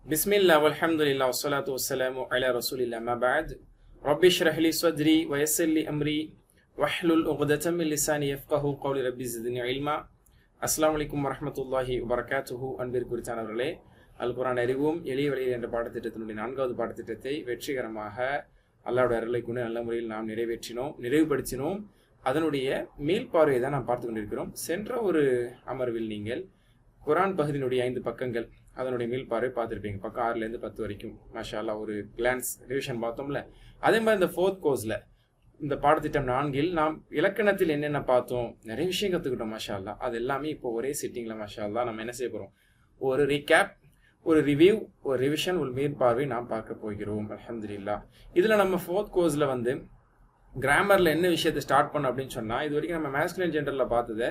பிஸ்மில்லா வல்ஹம்துலில்லாஹ் வஸ்ஸலாத்து வஸ்ஸலாமு அலா ரசூலில்லாஹ் அம்மா பஅத். ரப்பி ஷ்ரஹ் லி ஸத்ரி வ யஸ்ஸிர் லி அம்ரி வஹ்லுல் உக்ததம் மின் லிசானி யஃப்கஹு கௌலி. ரப்பி ஸித்னி இல்மா. அஸ்ஸலாமு அலைக்கும் வரஹ்மத்துல்லாஹி வபரகாத்துஹு. அன்பிற்குரித்தானவர்களே, அல் குர்ஆன் அறிவும் எளிய வழியில் என்ற பாடத்திட்டத்தினுடைய 4வது பாடத்திட்டத்தை வெற்றிகரமாக அல்லாஹ்வுடைய அருளை கொண்டு நல்ல முறையில் நாம் நிறைவுபடுத்தினோம். அதனுடைய மேல்பார்வையை தான் நாம் பார்த்து கொண்டிருக்கிறோம். சென்ற ஒரு அமர்வில் நீங்கள் குர்ஆன் பகுதியினுடைய 5 பக்கங்கள் அதனுடைய மீள்பார்வை பார்த்துருப்பீங்க. பக்கம் 6லேருந்து 10 வரைக்கும் மாஷா அல்லாஹ் ஒரு கிளான்ஸ் ரிவிஷன் பார்த்தோம்ல. அதே மாதிரி இந்த 4th கோர்ஸில் இந்த பாடத்திட்டம் 4ல் நாம் இலக்கணத்தில் என்னென்ன பார்த்தோம், நிறைய விஷயம் கற்றுக்கிட்டோம் மாஷா அல்லாஹ். அது எல்லாமே இப்போ ஒரே சிட்டிங்கில் மாஷா அல்லாஹ் நம்ம என்ன செய்ய போகிறோம், ஒரு ரீகேப், ஒரு ரிவ்யூ, ஒரு ரிவிஷன், ஒரு மேற்பார்வை நாம் பார்க்க போகிறோம் அல்ஹம்துலில்லாஹ். இதில் நம்ம 4th கோர்ஸில் வந்து கிராமரில் என்ன விஷயத்தை ஸ்டார்ட் பண்ணோம் அப்படின்னு சொன்னால், இது வரைக்கும் நம்ம மேஸ்குலின் ஜெண்டரில் பார்த்ததை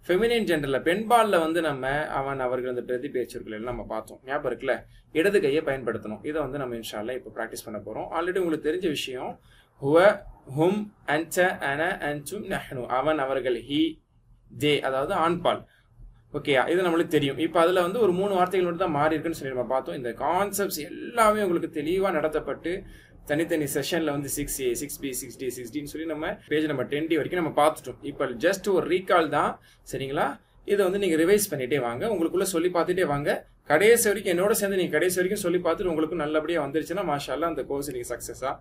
ஃபெமினின் ஜெண்டரில் பெண்பாலில் வந்து நம்ம அவன் அவர்கள் அந்த பிரதி பேச்சொற்கள் எல்லாம் நம்ம பார்த்தோம். ஞாபகம் இருக்குல்ல, இடது கையை பயன்படுத்தணும். இதை வந்து நம்ம இன்ஷா அல்லாஹ் இப்போ ப்ராக்டிஸ் பண்ண போகிறோம். ஆல்ரெடி உங்களுக்கு தெரிஞ்ச விஷயம், ஹுவ, ஹும், அன்ட, அன, அன்தும், நஹ்னு, அவன் அவர்கள், ஹி, தே, அதாவது ஆண்பால். ஓகே, இது நம்மளுக்கு தெரியும். இப்போ அதில் வந்து ஒரு 3 வார்த்தைகள் மட்டும் தான் மாறி இருக்குன்னு சொல்லி நம்ம பார்த்தோம். இந்த கான்செப்ட்ஸ் எல்லாமே உங்களுக்கு தெளிவாக நடத்தப்பட்டு தனித்தனி செஷனில் வந்து 6A, 6B, 6D, 6Dன்னு சொல்லி நம்ம பேஜ் நம்பர் 10D வரைக்கும் நம்ம பார்த்துட்டோம். இப்போ ஜஸ்ட் ஒரு ரீகால் தான், சரிங்களா? இதை வந்து நீங்கள் ரிவைஸ் பண்ணிகிட்டே வாங்க, உங்களுக்குள்ளே சொல்லி பார்த்துட்டே வாங்க. கடைசி வரைக்கும் என்னோட சேர்ந்து நீங்கள் கடைசி வரைக்கும் சொல்லி பார்த்துட்டு உங்களுக்கு நல்லபடியாக வந்துருச்சுன்னா மாஷா அல்லாஹ் அந்த கோர்ஸ் நீங்கள் சக்ஸஸாக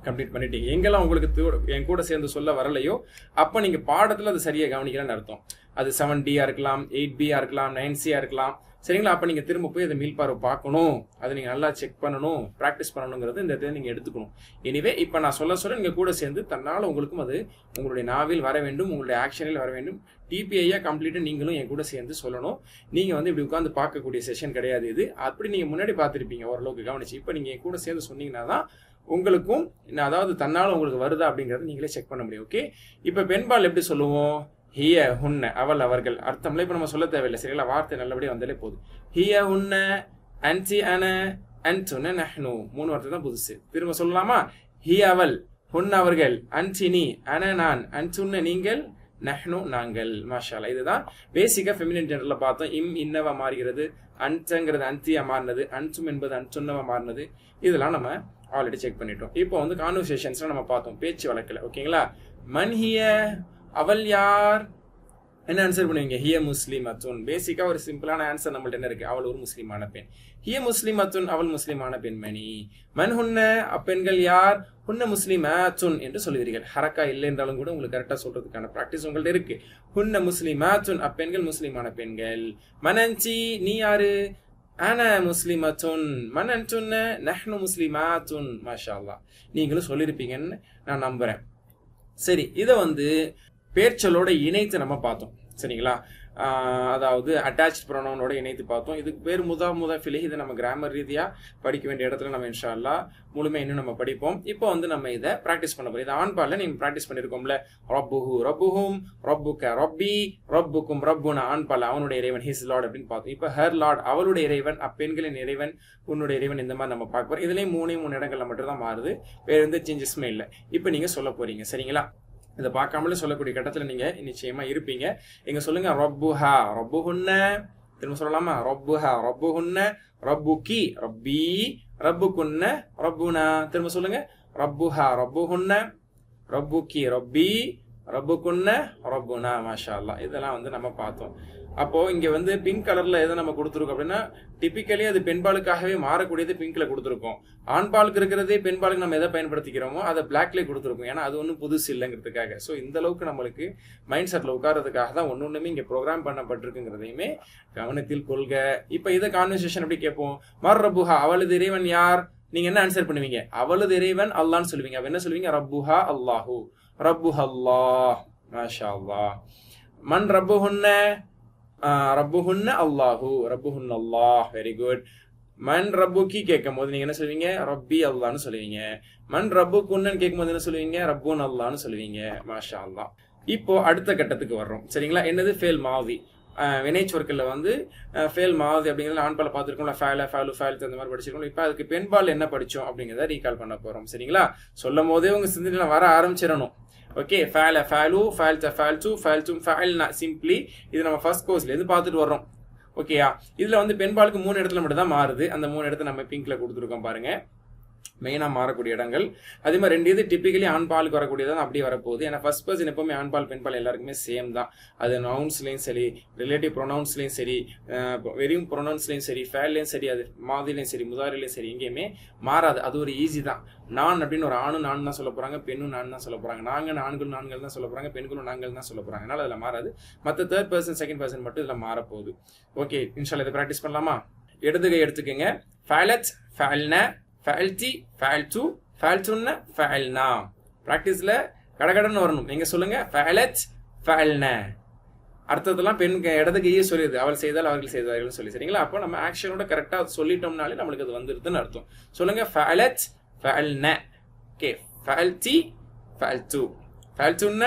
கம்ப்ளீட் பண்ணிட்டீங்க. எங்கெல்லாம் உங்களுக்கு என் கூட சேர்ந்து சொல்ல வரலையோ அப்போ நீங்கள் பாடத்தில் அது சரியாக கவனிக்கலான்னு அர்த்தம். அது 7Dயாக இருக்கலாம், 8Bயாக இருக்கலாம், 9Cயாக இருக்கலாம், சரிங்களா? அப்போ நீங்கள் திரும்ப போய் அதை மீள்பார்வை பார்க்கணும், அதை நீங்கள் நல்லா செக் பண்ணணும், ப்ராக்டிஸ் பண்ணணுங்கிறது இந்த இதை நீங்கள் எடுத்துக்கணும். எனிவே இப்போ நான் சொல்ல நீங்கள் கூட சேர்ந்து தன்னால் உங்களுக்கும் அது உங்களுடைய நாவில் வர வேண்டும், உங்களுடைய ஆக்ஷனில் வர வேண்டும். டிபிஐயாக கம்ப்ளீட்டாக நீங்களும் என் கூட சேர்ந்து சொல்லணும். நீங்கள் வந்து இப்படி உட்காந்து பார்க்கக்கூடிய செஷன் கிடையாது இது. அப்படி நீங்கள் முன்னாடி பார்த்துருப்பீங்க ஓரளவுக்கு கவனிச்சு. இப்போ நீங்கள் என் கூட சேர்ந்து சொன்னீங்கன்னா தான் உங்களுக்கும், அதாவது தன்னால் உங்களுக்கு வருதா அப்படிங்கிறத நீங்களே செக் பண்ண முடியும். ஓகே, இப்போ பெண்பால் எப்படி சொல்லுவோம்? ஹிய, ஹுன்ன, அவள் அவர்கள். அர்த்தம்ல இப்போ நம்ம சொல்ல தேவையில்லை, சரிங்களா? வார்த்தை நல்லபடியாக வந்தாலே போதும். ஹிய, ஹுன்ன, அன்சி, அன, அன்துன, நஹ்னு. 3 வார்த்தை தான் புதுசு. திரும்ப சொல்லலாமா? ஹிய அவள், ஹுன்ன அவர்கள், அன்சி நீ, அன நான், அன்சுன்ன நீங்கள், நஹ்னு நாங்கள். மாஷா அல்லாஹ். இதுதான் பேசிக்காக ஃபெமினின் ஜெண்டரில் பார்த்தோம். இன்னவா மாறுகிறது, அன்சங்கிறது அன்சியா மாறினது, அன்சும் என்பது அன்சுன்னவா மாறினது. இதெல்லாம் நம்ம ஆல்ரெடி செக் பண்ணிட்டோம். இப்போ வந்து கான்வர்சேஷன்ஸ்லாம் நம்ம பார்த்தோம், பேச்சு வழக்கில். ஓகேங்களா? மன் ஹிய, அவள் யார், என்ன ஆன்சர் பண்ணுவீங்க? ஹிய முஸ்லிமத்துன். பேசிக்காக ஒரு சிம்பிளான ஆன்சர் நம்மள்ட்ட என்ன இருக்குது? அவள் ஒரு முஸ்லீமான பெண். ஹிய முஸ்லிமத்துன், அவள் முஸ்லீமான பெண்மணி. மன் ஹுன்ன, அப்பெண்கள் யார்? ஹுன்ன முஸ்லிமாத்துன் என்று சொல்லுவீர்கள். ஹரக்கா இல்லை என்றாலும் கூட உங்களுக்கு கரெக்டாக சொல்றதுக்கான ப்ராக்டிஸ் உங்கள்ட்ட இருக்கு. ஹுன்ன முஸ்லிமாத்துன், அப்பெண்கள் முஸ்லீமான பெண்கள். மனன்சி, நீ யாரு? அன முஸ்லிமத்துன். மனன்சுன்ன, நஹ்னு முஸ்லிமாத்துன். மாஷா அல்லாஹ். நீங்களும் சொல்லியிருப்பீங்கன்னு நான் நம்புறேன். சரி, இதை வந்து பேர்ச்சலோட இணைத்து நம்ம பார்த்தோம், சரிங்களா? அதாவது அட்டாச் ப்ரொனவுனோட இணைத்து பார்த்தோம். இதுக்கு பேர் முதாஃபிலி. இதை நம்ம கிராமர் ரீதியாக படிக்க வேண்டிய இடத்துல நம்ம இன்ஷா அல்லாஹ் முழுமையாக இன்னும் நம்ம படிப்போம். இப்போ வந்து நம்ம இதை ப்ராக்டிஸ் பண்ண போகிறோம். இதை ஆண்பாலில் நீங்கள் ப்ராக்டிஸ் பண்ணியிருக்கோம்ல. ரப்புஹு ரப்புஹும், ரப்புக ரப்பி, ரப்புக்கும் ரப்புனா. ஆண்பால் அவனுடைய இறைவன், ஹிஸ் லார்ட் அப்படின்னு பார்த்தோம். இப்போ ஹர் லார்ட், அவளுடைய இறைவன், அப்பெண்களின் இறைவன், உன்னுடைய இறைவன். இந்த மாதிரி நம்ம பார்க்க போகிறோம். இதுலேயும் 3 இடங்கள்ல மட்டும் தான் மாறுது, வேறு எந்த சேஞ்சஸுமே இல்லை. இப்போ நீங்கள் சொல்ல போகிறீங்க, சரிங்களா? இதை பார்க்காமலே சொல்லக்கூடிய கட்டத்தில் நீங்கள் நிச்சயமாக இருப்பீங்க. எங்க சொல்லுங்க, ரப்புஹா ரப்புஹுன்ன. திரும்ப சொல்லலாமா? ரப்புஹா ரப்புஹுன்ன, ரப்புகி ரப்பி, ரப்புகுன்ன ரப்புனா. திரும்ப சொல்லுங்க, ரப்புஹா ரப்புஹுன்ன, ரப்புகி ரப்பி, ரப்புகுன்ன ரப்புனா. மாஷா அல்லாஹ். இதெல்லாம் வந்து நம்ம பார்த்தோம். அப்போ இங்க வந்து பிங்க் கலர்ல எதை நம்ம கொடுத்துருக்கோம் அப்படின்னா, டிபிக்கலி அது பெண்பாலுக்காகவே மாறக்கூடியது பிங்க்ல கொடுத்துருக்கோம். ஆண்பாலுக்கு இருக்கிறதே பெண்பாலுக்கு நம்ம எதை பயன்படுத்திக்கிறோமோ அதை பிளாக்ல கொடுத்துருக்கோம். ஏன்னா அது ஒன்றும் புதுசு இல்லைங்கிறதுக்காக. ஸோ இந்த அளவுக்கு நம்மளுக்கு மைண்ட் செட்ல உட்கார்றதுக்காக தான் ஒன்னொன்னுமே இங்க ப்ரோக்ராம் பண்ணப்பட்டிருக்குங்கிறதையுமே கவனத்தில் கொள்க. இப்போ இதை கான்வர்சேஷன் எப்படி கேட்போம்? மர் ரப்புஹா, அவளது இறைவன் யார்? நீங்க என்ன ஆன்சர் பண்ணுவீங்க? அவளது இறைவன் அல்லான்னு சொல்லுவீங்க. அவ என்ன சொல்லுவீங்க? ரப்புஹா அல்லாஹு, ரப்புஹ அல்லாஹ். மாஷா அல்லாஹ். மன் ரப்புஹுன்ன, ரப்புஹுன்ன அல்லாஹு, ரப்புஹுன்ன அல்லாஹ். Very good. மன் ரப்புக்கி கேட்கும் போது நீங்க என்ன சொல்லுவீங்க? ரப்பி அல்லான்னு சொல்லுவீங்க. மன் ரப்புக்குன்னு கேட்கும் போது என்ன சொல்லுவீங்க? ரப்புன் அல்லான்னு சொல்லுவீங்க. மாஷா அல்லாஹ். இப்போ அடுத்த கட்டத்துக்கு வர்றோம், சரிங்களா? என்னது? ஃபேல் மாதி. வினைச்சொற்களில் வந்து ஃபேல் மாதி அப்படிங்கிறது ஆண்பால் பார்த்துருக்கோம்ல. ஃபேல, ஃபேலு, ஃபேல்த்து அந்த மாதிரி படிச்சிருக்கோம். இப்போ அதுக்கு பெண்பால் என்ன படித்தோம் அப்படிங்கிறத ரீகால் பண்ண போகிறோம், சரிங்களா? சொல்லும் போதே உங்கள் சிந்தனையில் வர ஆரம்பிச்சிடணும். ஓகே, ஃபேல, ஃபேலு, ஃபேல்த்த, ஃபேல்த்து, ஃபேல்த்தும், ஃபேல்னா. சிம்பிளி இது நம்ம ஃபர்ஸ்ட் கோர்ஸ்லேருந்து பார்த்துட்டு வர்றோம். ஓகேயா? இதுல வந்து பெண்பாலுக்கு 3 இடத்துல மட்டும் தான் மாறுது. அந்த 3 இடத்த நம்ம பிங்க்ல கொடுத்துருக்கோம் பாருங்க, மெயினாக மாறக்கூடிய இடங்கள். அதே மாதிரி 2 இது டிப்பிக்கலி ஆண் பாலுக்கு வரக்கூடியதான் அப்படியே வரப்போகுது. ஏன்னா ஃபர்ஸ்ட் பர்சன் எப்பவுமே ஆண் பால் பெண் பால் எல்லாருக்குமே சேம் தான். அது நவுன்ஸ்லையும் சரி, ரிலேட்டிவ் ப்ரொனவுன்ஸ்லையும் சரி, வெறும் ப்ரொனவுன்ஸ்லையும் சரி, ஃபேல்லையும் சரி, அது மாதிலையும் சரி, முதாரிலையும் சரி, எங்கேயுமே மாறாது. அது ஒரு ஈஸி தான். நான் அப்படின்னு ஒரு ஆணும் நான் தான் சொல்ல போகிறாங்க, பெண்ணும் நான் தான் சொல்ல போகிறாங்க, நாங்கள் நான்கள் தான் சொல்ல போகிறாங்க, பெண்களும் நாங்கள் தான் சொல்ல போகிறாங்க. அதனால் அதில் மாறாது. மற்ற தேர்ட் பர்சன் செகண்ட் பர்சன் மட்டும் இதில் மாறப்போகுது. ஓகே, இன்ஷால்லா இதை ப்ராக்டிஸ் பண்ணலாமா? இடது கை எடுத்துக்கோங்க. ஃபஅலத், ஃபஅல்னா, ஃபஅல்தி, ஃபஅல்து, ஃபஅல்துன்ன, ஃபஅல்னா. ப்ராக்டிஸில் கடகடன்னு வரணும். நீங்கள் சொல்லுங்கள், ஃபஅலத், ஃபஅல்னா. அர்த்தத்தெல்லாம் பெண் இடது கையே சொல்லிடுது. அவள் செய்தால் அவர்கள் செய்தார்கள் சொல்லி, சரிங்களா? அப்போ நம்ம ஆக்ஷனோட கரெக்டாக சொல்லிட்டோம்னாலே நம்மளுக்கு அது வந்துடுதுன்னு அர்த்தம். சொல்லுங்கள், ஃபஅலத், ஃபஅல்னா. ஓகே, ஃபஅல்தி, ஃபஅல்து, ஃபஅல்துன்ன,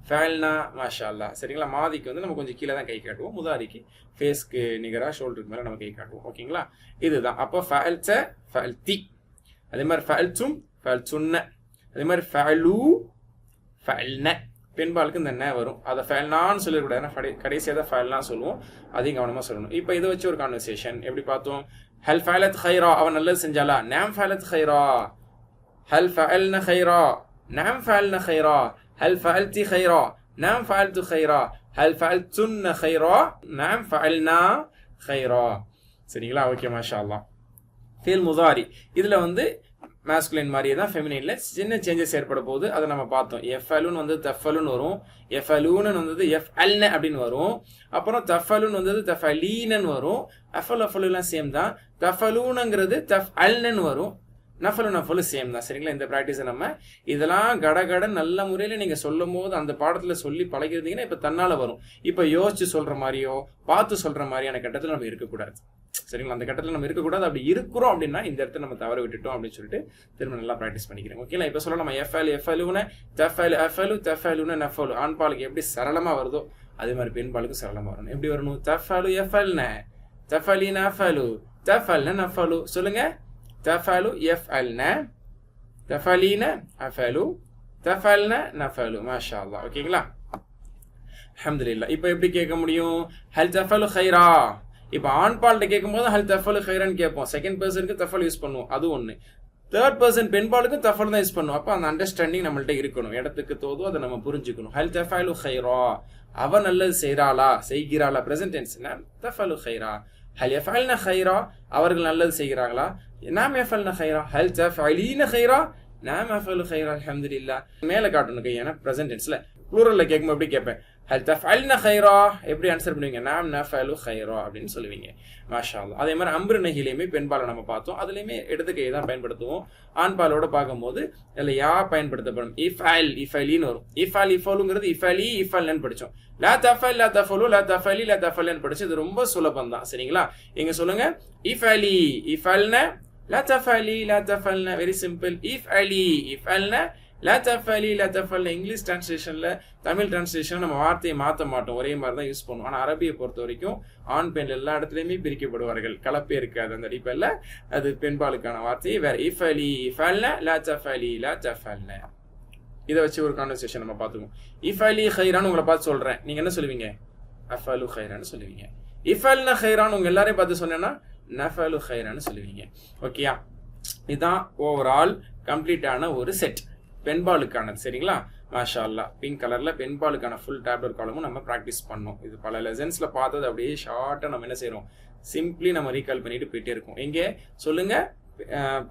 ஃபஅல்னா. மாஷா அல்லாஹ். சரிங்களா? மாதிக்கு வந்து நம்ம கொஞ்சம் கீழே தான் கை காட்டுவோம். முதாரிக்கு ஃபேஸ்க்கு நிகராக ஷோல்டருக்கு மேலே நம்ம கை காட்டுவோம். ஓகேங்களா? இதுதான். அப்போ ஃபஅல்த, ஃபஅல்தி. அதே மாதிரி ஃபஅல்தும், ஃபஅல்துன்ன. அதே மாதிரி ஃபஅலு, ஃபஅல்ன. பெண்பாலுக்கு இந்த ந வரும். அதை ஃபஅல்னான்னு சொல்லிடக்கூடாது. ஏன்னா கடைசியாக தான் ஃபஅல்னான்னு சொல்லுவோம். அதையும் கவனமாக சொல்லணும். இப்போ இதை வச்சு ஒரு கான்வர்சேஷன் எப்படி பார்த்தோம்? ஹல் ஃபஅலத் கைரா, அவன் நல்லது செஞ்சாலா? நாம் ஃபஅலத் கைரா. ஹல் ஃபஅல்ன கைரா, நாம் ஃபஅல்ன கைரா. ஹல் ஃபஅல்தி கைரா, நாம் ஃபஅல்து கைரா. ஹல் ஃபஅல்துன்ன கைரா, நாம் ஃபஅல்னா கைரா. சரிங்களா? ஓகே, மாஷா அல்லாஹ். ஃபீல் முதாரி இதில் வந்து மேஸ்குலின் மாதிரியே தான் ஃபெமினின்ல சின்ன சேஞ்சஸ் ஏற்பட போகுது. அதை நம்ம பார்த்தோம். எஃப்அலுன்னு வந்து தஃபலுன்னு வரும், எஃப்அலூன்னு வந்தது எஃப்அல்ன அப்படின்னு வரும், அப்புறம் தஃபலுன்னு வந்தது தஃபலீனன்னு வரும். அஃபலுலாம் சேம் தான். தஃபலூனுங்கிறது தஃப்அல்னன்னு வரும். நஃபலு சேம் தான். சரிங்களா? இந்த ப்ராக்டிஸை நம்ம இதெல்லாம் கடகட நல்ல முறையில் நீங்கள் சொல்லும் போது அந்த பாடத்தில் சொல்லி பழகிருந்தீங்கன்னா இப்போ தன்னால் வரும். இப்போ யோசிச்சு சொல்கிற மாதிரியோ பார்த்து சொல்கிற மாதிரியான கட்டத்தில் நம்ம இருக்கக்கூடாது. சரிங்களா? அந்த கட்டத்தில் நம்ம இருக்கக்கூடாது. அப்படி இருக்கிறோம் அப்படின்னா இந்த இடத்துல நம்ம தவற விட்டுட்டோம் அப்படின்னு சொல்லிட்டு திரும்ப நல்லா ப்ராக்டிஸ் பண்ணிக்கிறேன். ஓகேங்களா? இப்போ சொல்ல நம்ம எஃப்அலுன்னு தஃபலுன்னு நஃபலு. ஆண் பாலுக்கு எப்படி சரளமாக வருதோ அதே மாதிரி பெண் பாலுக்கு சரளமாக வரணும். எப்படி வரணும்? தஃபலு எஃப்அல்ன, தஃபலீன அஃபலு, தஃபல்ன நஃபலு. சொல்லுங்க. தஃபலு எஃப்அல்ன, தஃபலீன அஃபலு, தஃபல்ன நஃபலு. மாஷா அல்லாஹ். ஓகேங்களா? அல்ஹம்துலில்லாஹ். இப்போ எப்படி கேட்க முடியும்? ஹல் தஃபலு கைரா. இப்போ ஆண் பால்கிட்ட கேட்கும்போது ஹல் தஃபலு கைரான்னு கேட்போம். செகண்ட் பர்சனுக்கு தஃபல் யூஸ் பண்ணுவோம். அது ஒன்று. தேர்ட் பர்சன் பெண் பாலுக்கும் தஃபல் தான் யூஸ் பண்ணுவோம். அப்போ அந்த அண்டர்ஸ்டாண்டிங் நம்மள்ட்ட இருக்கணும். இடத்துக்கு தோதோ அதை நம்ம புரிஞ்சுக்கணும். ஹல் தஃபலு கைரா, அவ நல்லது செய்கிறாளா, செய்கிறாளா. பிரசன்ட் டென்ஸ்னா தஃபலு கைரா. ஹல் யஃபல்ன கைரா, அவர்கள் நல்லது செய்கிறாங்களா. நாம் யஃபல்ன கைரா. ஹல் தஃபலீன கைரா, நாம் யஃபலு கைரா. அல்ஹம்துலில்லாஹ். மேலே காட்டணும் கை. ஏன்னா பிரசன்ட் டென்ஸ்ல ப்ளூரலில் கேட்கும்போது எப்படி கேட்பேன்? ஹல் தஃபல்ன கைரா. எப்படி ஆன்சர் பண்ணுவீங்க? நாம் நஃபலு கைரா அப்படின்னு சொல்லுவீங்க. மாஷா அல்லாஹ். அதே மாதிரி அம்ரு நஹிலையுமே பெண்பாலை நம்ம பார்த்தோம். அதுலேயுமே இடது கையை தான் பயன்படுத்துவோம். ஆண் பாலோட பார்க்கும்போது அதில் யா பயன்படுத்தப்படும். இஃப்அல், இஃபலின்னு வரும். இஃப்அல் இஃபலுங்கிறது இஃபலி இஃபல்னு படித்தோம். லா தஃபல், லா தஃபலு, லா தஃபலி, லா தஃபல்னு படிச்சு. இது ரொம்ப சுலபம் தான். சரிங்களா? இங்கே சொல்லுங்க. இஃபலி இஃபல்ன, லா தஃபலி, லா தஃபல்ன. Very simple. இஃப்அலி இஃபல்ன, லா தஃபலி, லா தஃபல்ன. இங்கிலீஷ் டிரான்ஸ்லேஷனில் தமிழ் டிரான்ஸ்லேஷன் நம்ம வார்த்தையை மாற்ற மாட்டோம். ஒரே மாதிரி தான் யூஸ் பண்ணுவோம். ஆனால் அரபியை பொறுத்த வரைக்கும் ஆண் பெண் எல்லா இடத்துலையுமே பிரிக்கப்படுவார்கள். கலப்பே இருக்காது அந்த அடிப்படையில். அது பெண்பாலுக்கான வார்த்தையை வேற. இஃபலி இஃபல்ன, லா தஃபலி, லா தஃபல்ன. இதை வச்சு ஒரு கான்வர்சேஷன் நம்ம பார்த்துக்குவோம். இஃபலி கைரான்னு உங்களை பார்த்து சொல்கிறேன். நீங்கள் என்ன சொல்லுவீங்க? அஃபலு கைரான்னு சொல்லுவீங்க. இஃபல்ன கைரான்னு உங்கள் எல்லாரையும் பார்த்து சொன்னேன்னா நஃபலு கைரான்னு சொல்லுவீங்க. ஓகேயா? இதுதான் ஓவரால் கம்ப்ளீட்டான ஒரு செட் பெண்பாலுக்கானது. சரிங்களா? மாஷா அல்லாஹ். பிங்க் கலரில் பெண்பாலுக்கான ஃபுல் டேப்லெட் காலமும் நம்ம ப்ராக்டிஸ் பண்ணோம். இது பல லெசன்ஸில் பார்த்தது அப்படியே ஷார்ட்டாக நம்ம என்ன செய்கிறோம்? சிம்பிளி நம்ம ரீகால் பண்ணிட்டு போயிட்டே இருக்கோம். எங்கே சொல்லுங்கள்?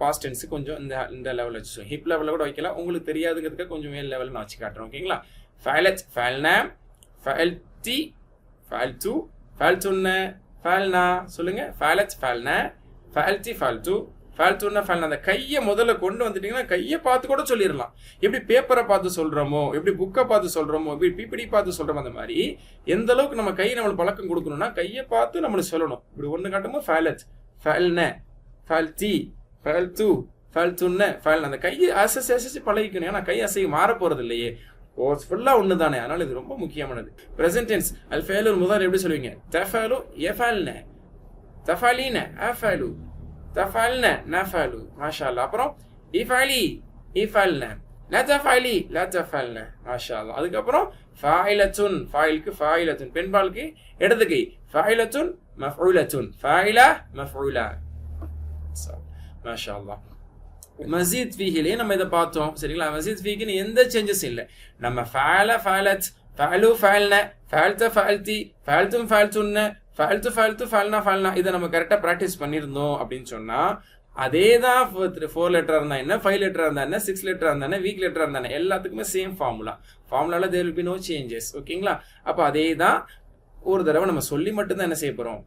பாஸ்ட் டென்ஸு கொஞ்சம் இந்த லெவலில் வச்சு ஹிப் லெவலில் கூட வைக்கலாம். உங்களுக்கு தெரியாதுங்கிறதுக்கு கொஞ்சம் மேல் லெவலில் நான் வச்சு காட்டுறேன். ஓகேங்களா? ஃபஅலத், ஃபஅல்னா, ஃபஅல்தி, ஃபஅல்து, ஃபஅல்துன்ன, ஃபஅல்னா. சொல்லுங்கள். ஃபஅலத், ஃபஅல்னா, ஃபஅல்தி, ஃபஅல்து, ஃபஅல்துன்ன, ஃபஅல்னா. அந்த கையை முதல்ல கொண்டு வந்துட்டீங்கன்னா கையை பார்த்து கூட சொல்லிடலாம். எப்படி பேப்பரை பார்த்து சொல்கிறோமோ, எப்படி புக்கை பார்த்து சொல்கிறோமோ, எப்படி பிபிடி பார்த்து சொல்கிறோமோ, அந்த மாதிரி எந்த அளவுக்கு நம்ம கை நம்மளுக்கு பழக்கம் கொடுக்கணும்னா கையை பார்த்து நம்மளுக்கு சொல்லணும். இப்படி ஒன்று காட்டும்போது ஃபஅலத், ஃபஅல்ன, ஃபஅல்தி, ஃபஅல்து, ஃபஅல்துன்ன, ஃபஅல்னா. அந்த கையை அசைச்சு பழகிக்கணும். ஏன்னா கை அசைக்கு மாற போகிறது இல்லையே. ஃபுல்லாக ஒன்று தானே. அதனால் இது ரொம்ப முக்கியமானது. ப்ரெசன்ட் டென்ஸ் அல் ஃபஅலுல் முதாரி எப்படி சொல்லுவீங்க? தஃபலு யஃபல்ன, தஃபலீன அஃபலு, தஃபல்ன நஃபலு. மாஷா அல்லாஹ். அப்புறம் இஃபலி இஃபல்ன, லா தஃபஅலி லா தஃபஅல்ன மாஷா அல்லாஹ். அதுக்கப்புறம் ஃபாயிலத்துன், ஃபாயிலுக்கு ஃபாயிலத்துன், பெண்பாலுக்கு இடது கை, ஃபாயிலத்துன் மஃஊலத்துன், ஃபாயிலா மஃஊலா. மாஷா அல்லாஹ். மஸீத் ஃபீஹிலே நம்ம இதை பார்த்தோம் சரிங்களா. மஸீத் ஃபீஹின்னு எந்த சேஞ்சஸ் இல்லை. நம்ம ஃபஅல ஃபஅலத், ஃபஅலு ஃபஅல்ன, ஃபஅல்த ஃபஅல்தி, ஃபஅல்தும் ஃபஅல்துன்ன, ஃபஅல்து ஃபஅல்து ஃபஅல்னா ஃபஅல்னா இதை நம்ம கரெக்டாக ப்ராக்டிஸ் பண்ணியிருந்தோம் அப்படின்னு சொன்னால் அதே தான் 4 லெட்டராக இருந்தால் என்ன, 5 லெட்டராக இருந்தால் என்ன, 6 லெட்டராக இருந்தால் என்ன, வீக் லெட்டராக இருந்தால் என்ன, எல்லாத்துக்குமே சேம் ஃபார்முலாவில் there will be no changes. ஓகேங்களா. அப்போ அதே தான் ஒரு தடவை நம்ம சொல்லி மட்டும்தான் என்ன செய்ய போகிறோம்,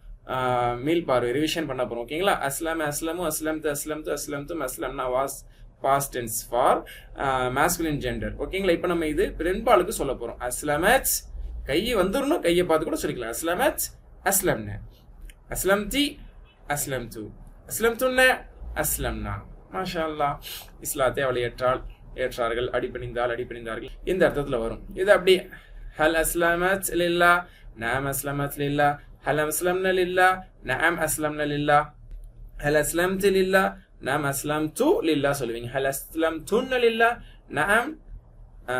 மீள் பார்வை ரிவிஷன் பண்ண போகிறோம். ஓகேங்களா. அஸ்லாம் அஸ்லமு அஸ்லம்து அஸ்லம்து அஸ்லம்தும் அஸ்லம்னா was past tense for masculine gender. ஓகேங்களா. இப்போ நம்ம இது பெண்பாலுக்கு சொல்ல போகிறோம். அஸ்லமத் கையை வந்துடணும், கையை பார்த்து கூட சொல்லிக்கலாம். அஸ்லமத் அஸ்லம்ன, அஸ்லம்தி அஸ்லம்து, அஸ்லம்துன்ன அஸ்லம்னா. மாஷா அல்லாஹ். இஸ்லாத்தை அவளை ஏற்றார்கள், அடிபணிந்தார்கள் இந்த அர்த்தத்தில் வரும். இது அப்படி ஹல் அஸ்லமத் லில்லா, நாம் அஸ்லமத் லில்லா, ஹல் அஸ்லம்ன லில்லா, நாம் அஸ்லம்ன லில்லா, ஹல் அஸ்லம்து லில்லா, நாம் அஸ்லம்து லில்லா சொல்லுவீங்க. ஹல் அஸ்லம்துன்ன லில்லா, நாம்